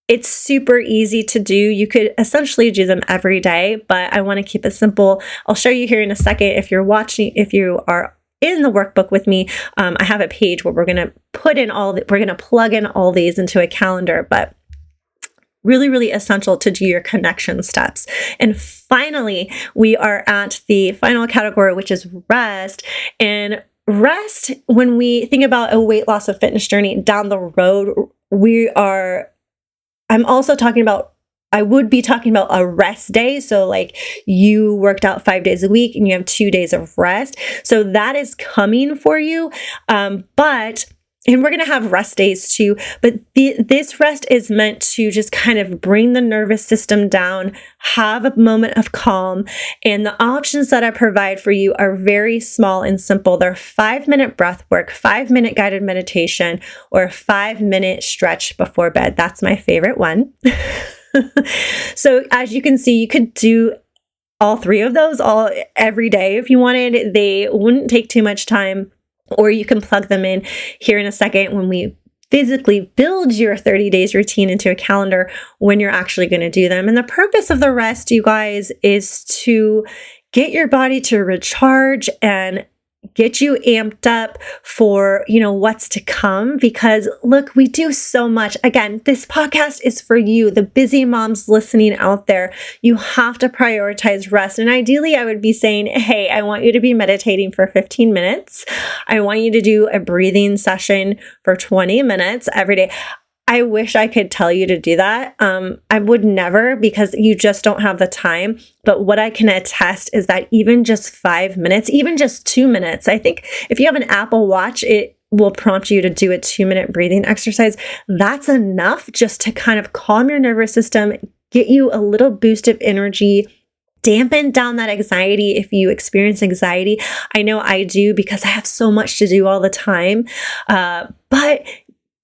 It's super easy to do. You could essentially do them every day, but I want to keep it simple. I'll show you here in a second. If you are in the workbook with me, I have a page where we're going to plug in all these into a calendar. But really, really essential to do your connection steps. And finally, we are at the final category, which is rest. And rest, when we think about a weight loss or fitness journey down the road, I'm also talking about, I would be talking about a rest day. So like you worked out 5 days a week and you have 2 days of rest. So that is coming for you. And we're going to have rest days too, but this rest is meant to just kind of bring the nervous system down, have a moment of calm. And the options that I provide for you are very small and simple. They're 5-minute breath work, 5-minute guided meditation, or a 5-minute stretch before bed. That's my favorite one. So as you can see, you could do all 3 of those every day if you wanted. They wouldn't take too much time. Or you can plug them in here in a second when we physically build your 30 days routine into a calendar when you're actually going to do them. And the purpose of the rest, you guys, is to get your body to recharge and get you amped up for, what's to come. Because look, we do so much. Again, this podcast is for you, the busy moms listening out there. You have to prioritize rest. And ideally, I would be saying, hey, I want you to be meditating for 15 minutes. I want you to do a breathing session for 20 minutes every day. I wish I could tell you to do that. I would never, because you just don't have the time. But what I can attest is that even just 5 minutes, even just 2 minutes, I think if you have an Apple Watch, it will prompt you to do a 2-minute breathing exercise. That's enough just to kind of calm your nervous system, get you a little boost of energy, dampen down that anxiety if you experience anxiety. I know I do because I have so much to do all the time. But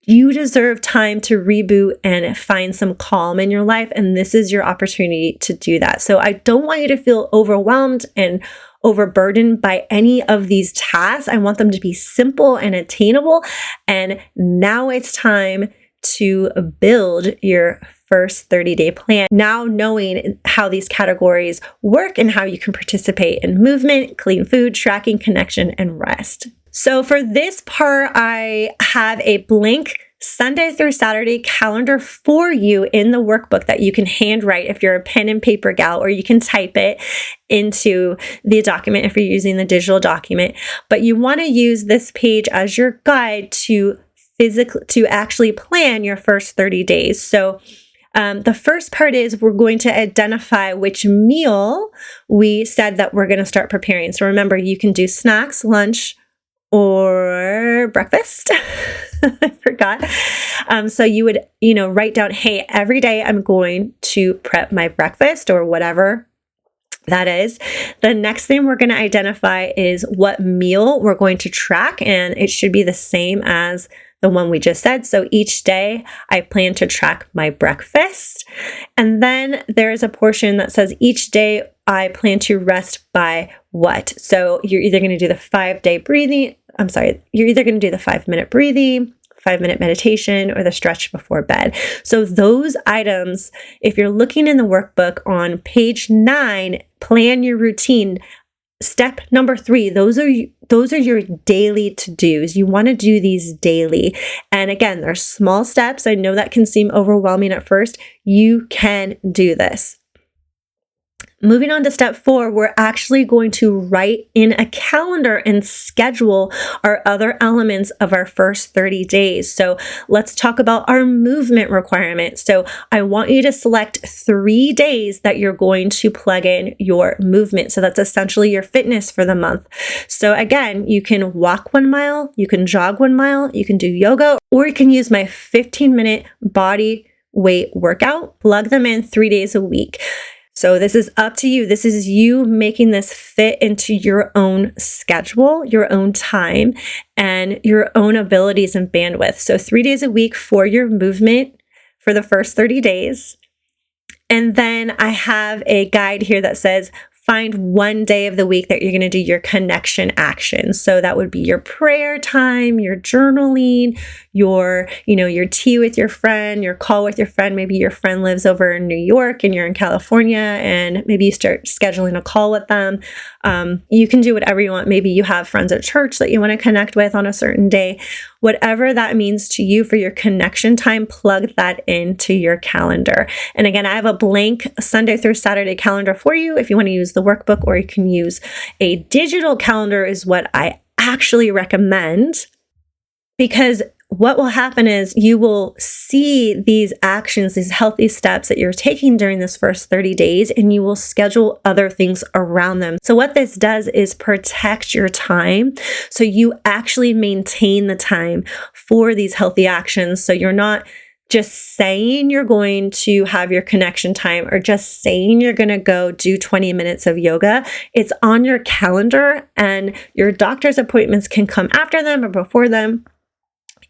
you deserve time to reboot and find some calm in your life. And this is your opportunity to do that. So I don't want you to feel overwhelmed and overburdened by any of these tasks. I want them to be simple and attainable. And now it's time to build your first 30-day plan. Now knowing how these categories work and how you can participate in movement, clean food, tracking, connection, and rest. So for this part, I have a blank Sunday through Saturday calendar for you in the workbook that you can handwrite if you're a pen and paper gal, or you can type it into the document if you're using the digital document. But you want to use this page as your guide to actually plan your first 30 days. So the first part is we're going to identify which meal we said that we're going to start preparing. So remember, you can do snacks, lunch, or breakfast. I forgot. So you would, write down, hey, every day I'm going to prep my breakfast or whatever that is. The next thing we're going to identify is what meal we're going to track, and it should be the same as the one we just said. So each day I plan to track my breakfast. And then there's a portion that says each day I plan to rest by what? So you're either going to do the 5-day breathing. You're either going to do the 5-minute breathing, 5-minute meditation, or the stretch before bed. So those items, if you're looking in the workbook on page 9, plan your routine. Step number 3, those are your daily to-dos. You want to do these daily. And again, they're small steps. I know that can seem overwhelming at first. You can do this. Moving on to step 4, we're actually going to write in a calendar and schedule our other elements of our first 30 days. So let's talk about our movement requirement. So I want you to select 3 days that you're going to plug in your movement. So that's essentially your fitness for the month. So again, you can walk 1 mile, you can jog 1 mile, you can do yoga, or you can use my 15-minute body weight workout. Plug them in 3 days a week. So this is up to you. This is you making this fit into your own schedule, your own time, and your own abilities and bandwidth. So 3 days a week for your movement for the first 30 days. And then I have a guide here that says, find 1 day of the week that you're going to do your connection action. So that would be your prayer time, your journaling, your tea with your friend, your call with your friend. Maybe your friend lives over in New York and you're in California, and maybe you start scheduling a call with them. You can do whatever you want. Maybe you have friends at church that you want to connect with on a certain day. whatever that means to you for your connection time, plug that into your calendar. And again, I have a blank Sunday through Saturday calendar for you if you want to use the workbook, or you can use a digital calendar is what I actually recommend, because what will happen is you will see these actions, these healthy steps that you're taking during this first 30 days, and you will schedule other things around them. So what this does is protect your time. So you actually maintain the time for these healthy actions. So you're not just saying you're going to have your connection time, or just saying you're going to go do 20 minutes of yoga. It's on your calendar, and your doctor's appointments can come after them or before them.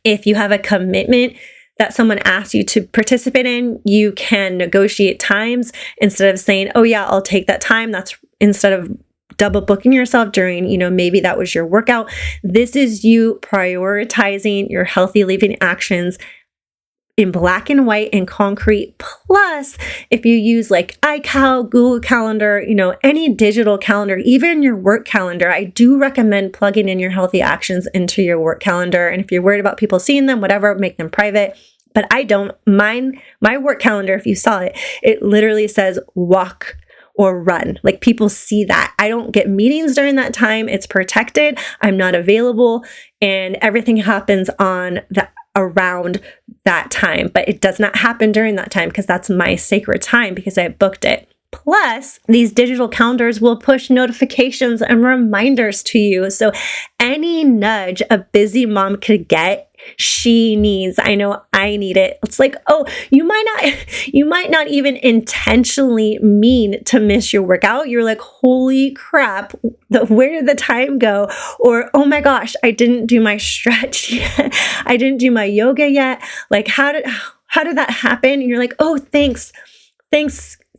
If you have a commitment that someone asks you to participate in, you can negotiate times instead of saying, oh yeah, I'll take that time. That's instead of double booking yourself during, maybe that was your workout. This is you prioritizing your healthy living actions in black and white and concrete. Plus, if you use like iCal, Google Calendar, any digital calendar, even your work calendar, I do recommend plugging in your healthy actions into your work calendar. And if you're worried about people seeing them, whatever, make them private. But I don't. My work calendar, if you saw it, it literally says walk or run. Like, people see that. I don't get meetings during that time. It's protected. I'm not available, and everything happens around that time, but it does not happen during that time because that's my sacred time because I booked it. Plus, these digital calendars will push notifications and reminders to you. So any nudge a busy mom could get, she needs. I know I need it. It's like, oh, you might not even intentionally mean to miss your workout. You're like, holy crap, where did the time go? Or, oh my gosh, I didn't do my stretch yet. I didn't do my yoga yet. Like, how did that happen? And you're like, oh, thanks,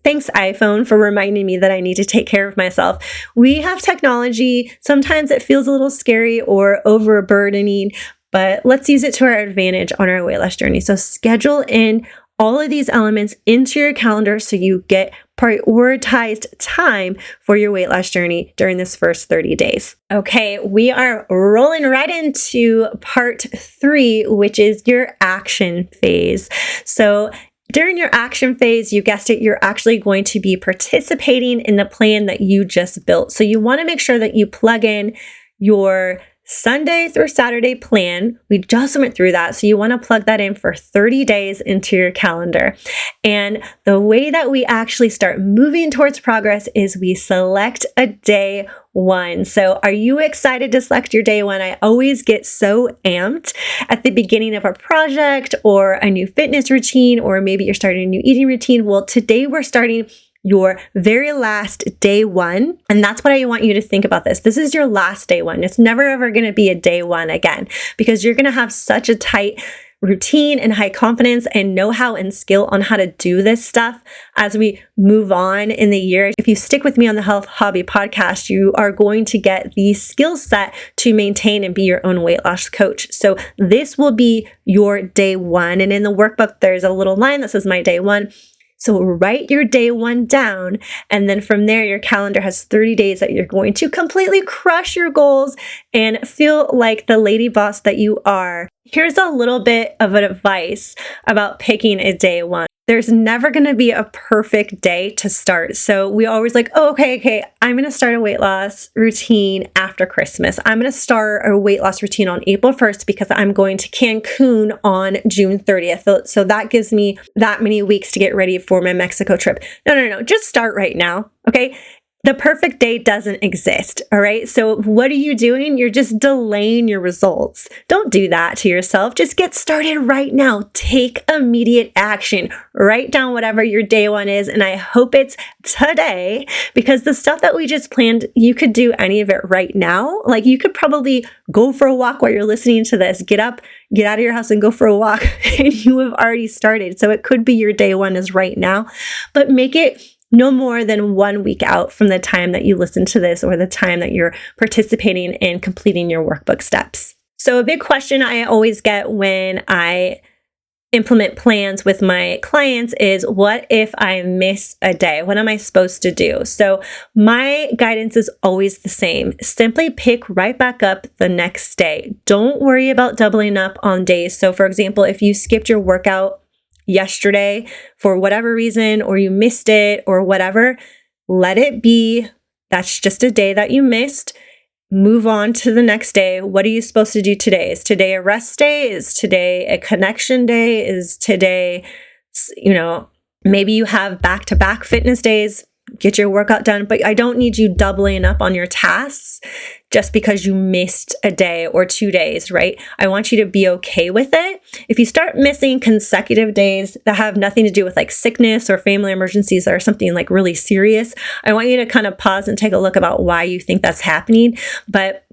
iPhone, for reminding me that I need to take care of myself. We have technology. Sometimes it feels a little scary or overburdening, but let's use it to our advantage on our weight loss journey. So schedule in all of these elements into your calendar so you get prioritized time for your weight loss journey during this first 30 days. Okay, we are rolling right into part 3, which is your action phase. So during your action phase, you guessed it, you're actually going to be participating in the plan that you just built. So you want to make sure that you plug in your Sunday through Saturday plan. We just went through that. So you want to plug that in for 30 days into your calendar. And the way that we actually start moving towards progress is we select a day 1. So are you excited to select your day 1? I always get so amped at the beginning of a project or a new fitness routine, or maybe you're starting a new eating routine. Well, today we're starting your very last day 1. And that's what I want you to think about this. This is your last day 1. It's never ever going to be a day 1 again, because you're going to have such a tight routine and high confidence and know-how and skill on how to do this stuff as we move on in the year. If you stick with me on the Health Hobby podcast, you are going to get the skill set to maintain and be your own weight loss coach. So this will be your day 1. And in the workbook, there's a little line that says my day 1. So write your day 1 down, and then from there, your calendar has 30 days that you're going to completely crush your goals and feel like the lady boss that you are. Here's a little bit of advice about picking a day 1. There's never going to be a perfect day to start. So we always like, oh, okay, I'm going to start a weight loss routine after Christmas. I'm going to start a weight loss routine on April 1st because I'm going to Cancun on June 30th. So that gives me that many weeks to get ready for my Mexico trip. No. Just start right now. Okay. The perfect day doesn't exist, all right? So what are you doing? You're just delaying your results. Don't do that to yourself. Just get started right now. Take immediate action. Write down whatever your day 1 is, and I hope it's today, because the stuff that we just planned, you could do any of it right now. Like, you could probably go for a walk while you're listening to this. Get up, get out of your house and go for a walk, and you have already started. So it could be your day 1 is right now, but make it no more than 1 week out from the time that you listen to this or the time that you're participating in completing your workbook steps. So a big question I always get when I implement plans with my clients is, what if I miss a day? What am I supposed to do? So my guidance is always the same. Simply pick right back up the next day. Don't worry about doubling up on days. So for example, if you skipped your workout yesterday for whatever reason, or you missed it or whatever, let it be. That's just a day that you missed. Move on to the next day. What are you supposed to do today? Is today a rest day? Is today a connection day? Is today, maybe you have back-to-back fitness days. Get your workout done, but I don't need you doubling up on your tasks just because you missed a day or 2 days, right? I want you to be okay with it. If you start missing consecutive days that have nothing to do with like sickness or family emergencies or something like really serious, I want you to kind of pause and take a look about why you think that's happening. But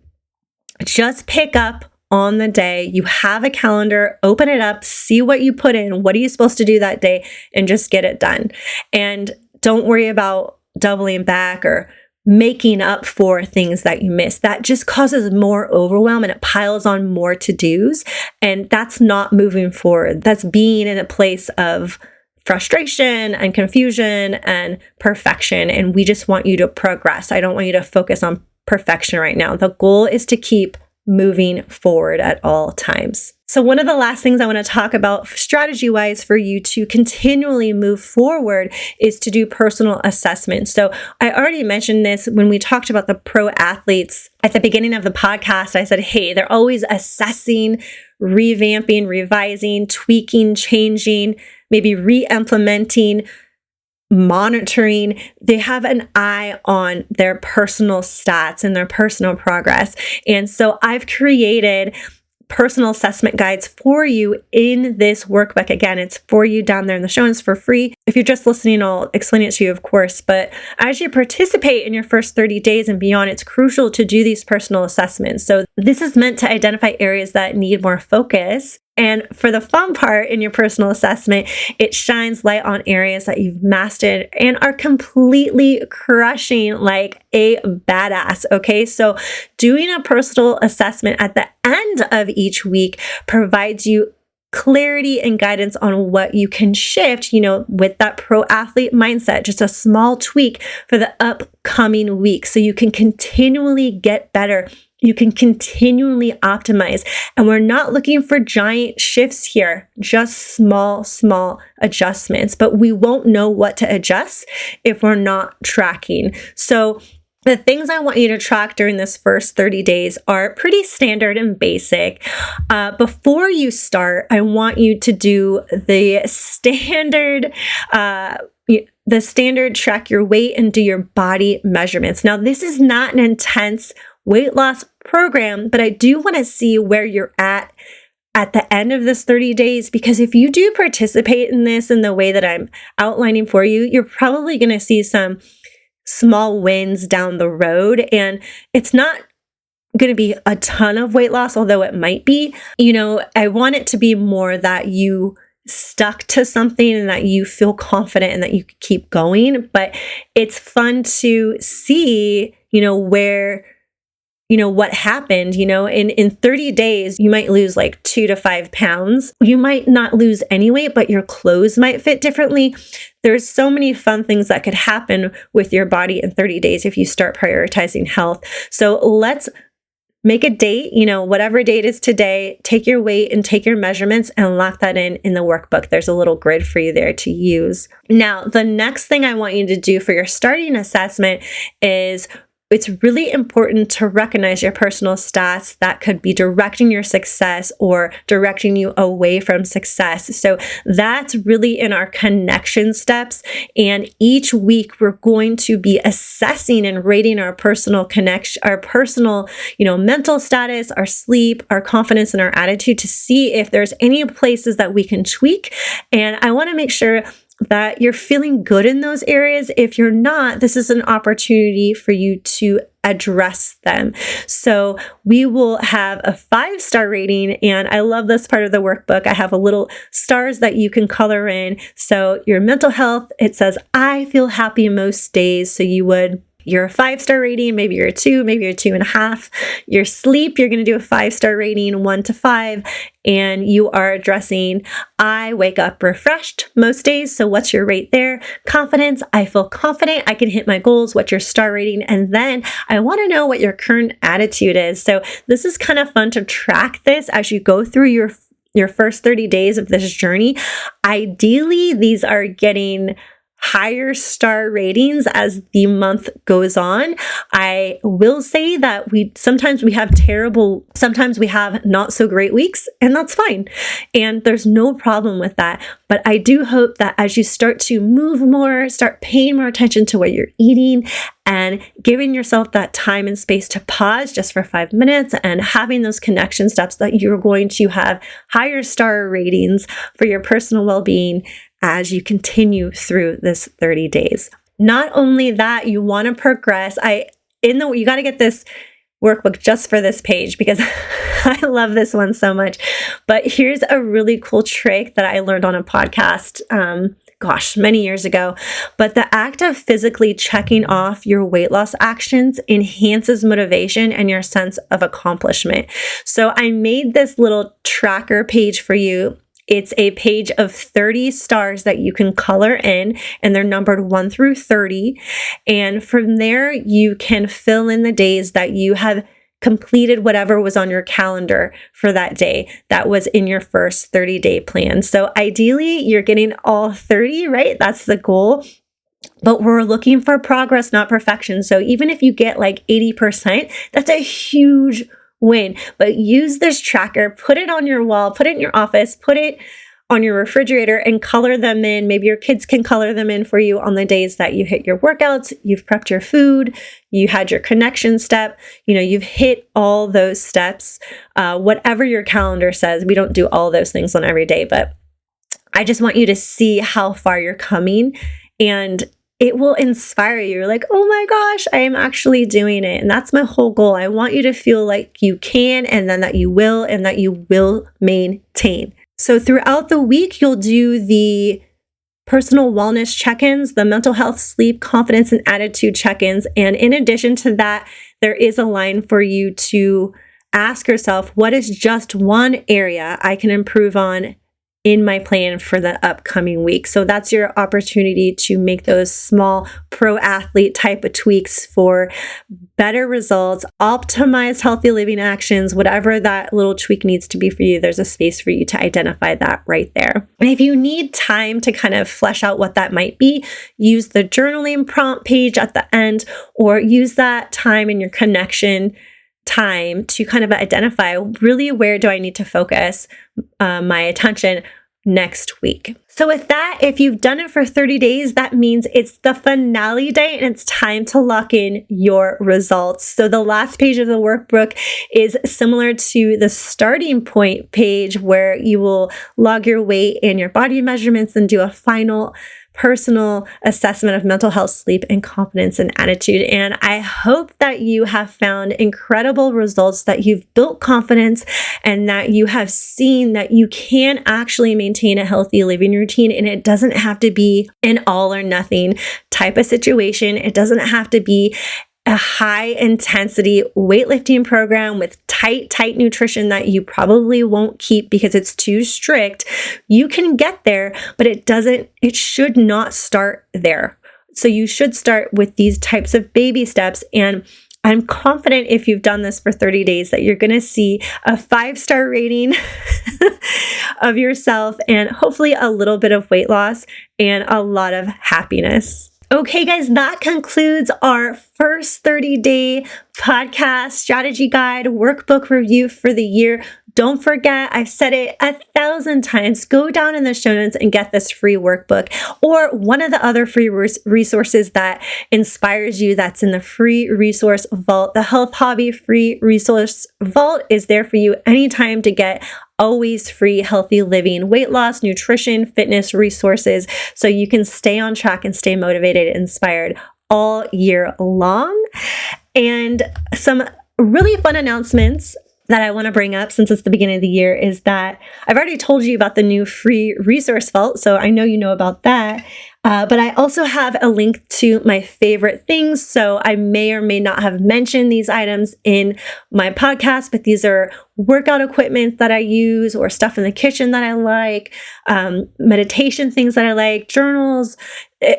just pick up on the day. You have a calendar, open it up, see what you put in, what are you supposed to do that day, and just get it done. And don't worry about doubling back or making up for things that you missed. That just causes more overwhelm and it piles on more to-dos. And that's not moving forward. That's being in a place of frustration and confusion and perfection. And we just want you to progress. I don't want you to focus on perfection right now. The goal is to keep moving forward at all times. So one of the last things I want to talk about strategy-wise for you to continually move forward is to do personal assessment. So I already mentioned this when we talked about the pro athletes at the beginning of the podcast. I said, hey, they're always assessing, revamping, revising, tweaking, changing, maybe re-implementing, monitoring. They have an eye on their personal stats and their personal progress. And so I've created personal assessment guides for you in this workbook. Again, it's for you down there in the show notes for free. If you're just listening, I'll explain it to you, of course. But as you participate in your first 30 days and beyond, it's crucial to do these personal assessments. So this is meant to identify areas that need more focus. And for the fun part in your personal assessment, it shines light on areas that you've mastered and are completely crushing like a badass. Okay, so doing a personal assessment at the end of each week provides you clarity and guidance on what you can shift, with that pro athlete mindset, just a small tweak for the upcoming week. So you can continually get better. You can continually optimize. And we're not looking for giant shifts here, just small adjustments. But we won't know what to adjust if we're not tracking. So the things I want you to track during this first 30 days are pretty standard and basic. Before you start, I want you to do the standard track your weight and do your body measurements. Now, this is not an intense weight loss program, but I do want to see where you're at the end of this 30 days, because if you do participate in this in the way that I'm outlining for you, you're probably going to see some small wins down the road. And it's not going to be a ton of weight loss, although it might be. I want it to be more that you stuck to something and that you feel confident and that you could keep going. But it's fun to see, where what happened, in 30 days, you might lose like 2 to 5 pounds. You might not lose any weight, but your clothes might fit differently. There's so many fun things that could happen with your body in 30 days if you start prioritizing health. So let's make a date, whatever date is today, take your weight and take your measurements and lock that in the workbook. There's a little grid for you there to use. Now, the next thing I want you to do for your starting assessment is it's really important to recognize your personal stats that could be directing your success or directing you away from success. So that's really in our connection steps. And each week we're going to be assessing and rating our personal connection, our personal, mental status, our sleep, our confidence, and our attitude to see if there's any places that we can tweak. And I want to make sure that you're feeling good in those areas. If you're not, this is an opportunity for you to address them. So we will have a 5-star rating, and I love this part of the workbook. I have a little stars that you can color in. So your mental health, it says, I feel happy most days. So you would your 5-star rating, maybe you're a 2, maybe you're a 2.5. Your sleep, you're going to do a 5-star rating, 1 to 5. And you are addressing, I wake up refreshed most days. So what's your rate there? Confidence, I feel confident I can hit my goals. What's your star rating? And then I want to know what your current attitude is. So this is kind of fun to track this as you go through your first 30 days of this journey. Ideally, these are getting higher star ratings as the month goes on. I will say that sometimes we have not so great weeks, and that's fine. And there's no problem with that. But I do hope that as you start to move more, start paying more attention to what you're eating and giving yourself that time and space to pause just for 5 minutes and having those connection steps, that you're going to have higher star ratings for your personal well-being as you continue through this 30 days. Not only that, you want to progress. You got to get this workbook just for this page because I love this one so much. But here's a really cool trick that I learned on a podcast, many years ago. But the act of physically checking off your weight loss actions enhances motivation and your sense of accomplishment. So I made this little tracker page for you. It's a page of 30 stars that you can color in, and they're numbered 1 through 30. And from there, you can fill in the days that you have completed whatever was on your calendar for that day that was in your first 30-day plan. So ideally, you're getting all 30, right? That's the goal. But we're looking for progress, not perfection. So even if you get like 80%, that's a huge win. But use this tracker, put it on your wall, put it in your office, put it on your refrigerator and color them in. Maybe your kids can color them in for you on the days that you hit your workouts, you've prepped your food, you had your connection step, you've hit all those steps, whatever your calendar says. We don't do all those things on every day, but I just want you to see how far you're coming, and it will inspire you. You're like, oh my gosh, I am actually doing it. And that's my whole goal. I want you to feel like you can, and then that you will, and that you will maintain. So throughout the week, you'll do the personal wellness check-ins, the mental health, sleep, confidence, and attitude check-ins. And in addition to that, there is a line for you to ask yourself, what is just one area I can improve on in my plan for the upcoming week? So that's your opportunity to make those small pro athlete type of tweaks for better results, optimize healthy living actions, whatever that little tweak needs to be for you. There's a space for you to identify that right there. And if you need time to kind of flesh out what that might be, use the journaling prompt page at the end, or use that time in your connection time to kind of identify really where do I need to focus my attention next week. So with that, if you've done it for 30 days, that means it's the finale day and it's time to lock in your results. So the last page of the workbook is similar to the starting point page, where you will log your weight and your body measurements and do a final personal assessment of mental health, sleep, and confidence and attitude. And I hope that you have found incredible results, that you've built confidence, and that you have seen that you can actually maintain a healthy living routine. And it doesn't have to be an all or nothing type of situation. It doesn't have to be a high intensity weightlifting program with tight nutrition that you probably won't keep because it's too strict. You can get there, but it should not start there. So you should start with these types of baby steps. And I'm confident if you've done this for 30 days that you're going to see a 5-star rating of yourself, and hopefully a little bit of weight loss and a lot of happiness. Okay, guys, that concludes our first 30-day podcast strategy guide workbook review for the year. Don't forget, I've said it 1,000 times, go down in the show notes and get this free workbook, or one of the other free resources that inspires you that's in the free resource vault. The Health Hobby free resource vault is there for you anytime to get always free healthy living, weight loss, nutrition, fitness resources, so you can stay on track and stay motivated and inspired all year long. And some really fun announcements that I want to bring up since it's the beginning of the year is that I've already told you about the new free resource vault, so I know you know about that. But I also have a link to my favorite things. So I may or may not have mentioned these items in my podcast, but these are workout equipment that I use or stuff in the kitchen that I like, meditation things that I like, journals,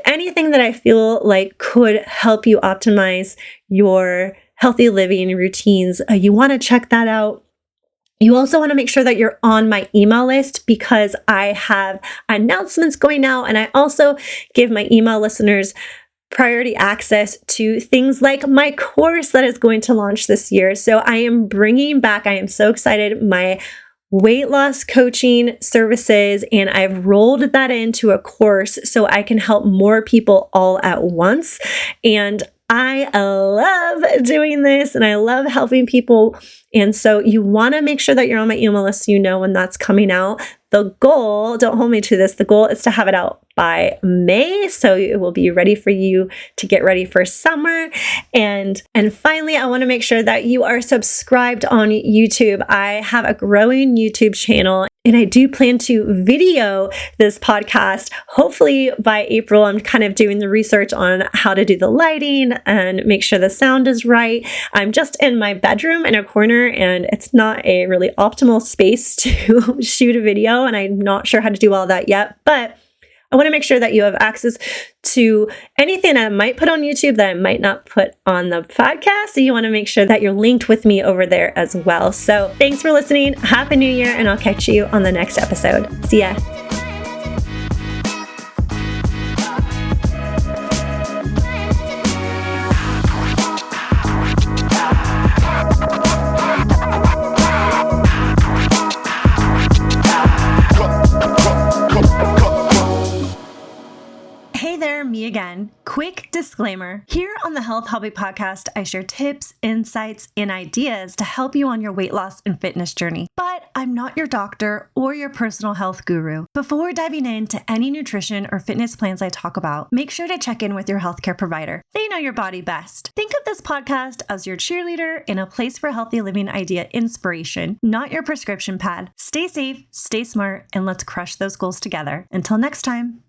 anything that I feel like could help you optimize your healthy living routines. You want to check that out. You also want to make sure that you're on my email list because I have announcements going out, and I also give my email listeners priority access to things like my course that is going to launch this year. So I am bringing back, I am so excited, my weight loss coaching services, and I've rolled that into a course so I can help more people all at once. And I love doing this and I love helping people. And so you want to make sure that you're on my email list so you know when that's coming out. The goal, don't hold me to this, the goal is to have it out by May. So it will be ready for you to get ready for summer. And finally, I want to make sure that you are subscribed on YouTube. I have a growing YouTube channel, and I do plan to video this podcast. Hopefully by April, I'm kind of doing the research on how to do the lighting and make sure the sound is right. I'm just in my bedroom in a corner, and it's not a really optimal space to shoot a video, and I'm not sure how to do all that yet, but I want to make sure that you have access to anything I might put on YouTube that I might not put on the podcast. So you want to make sure that you're linked with me over there as well. So thanks for listening. Happy New Year, and I'll catch you on the next episode. See ya. Me again. Quick disclaimer. Here on the Health Hobby Podcast, I share tips, insights, and ideas to help you on your weight loss and fitness journey. But I'm not your doctor or your personal health guru. Before diving into any nutrition or fitness plans I talk about, make sure to check in with your healthcare provider. They know your body best. Think of this podcast as your cheerleader in a place for healthy living idea inspiration, not your prescription pad. Stay safe, stay smart, and let's crush those goals together. Until next time.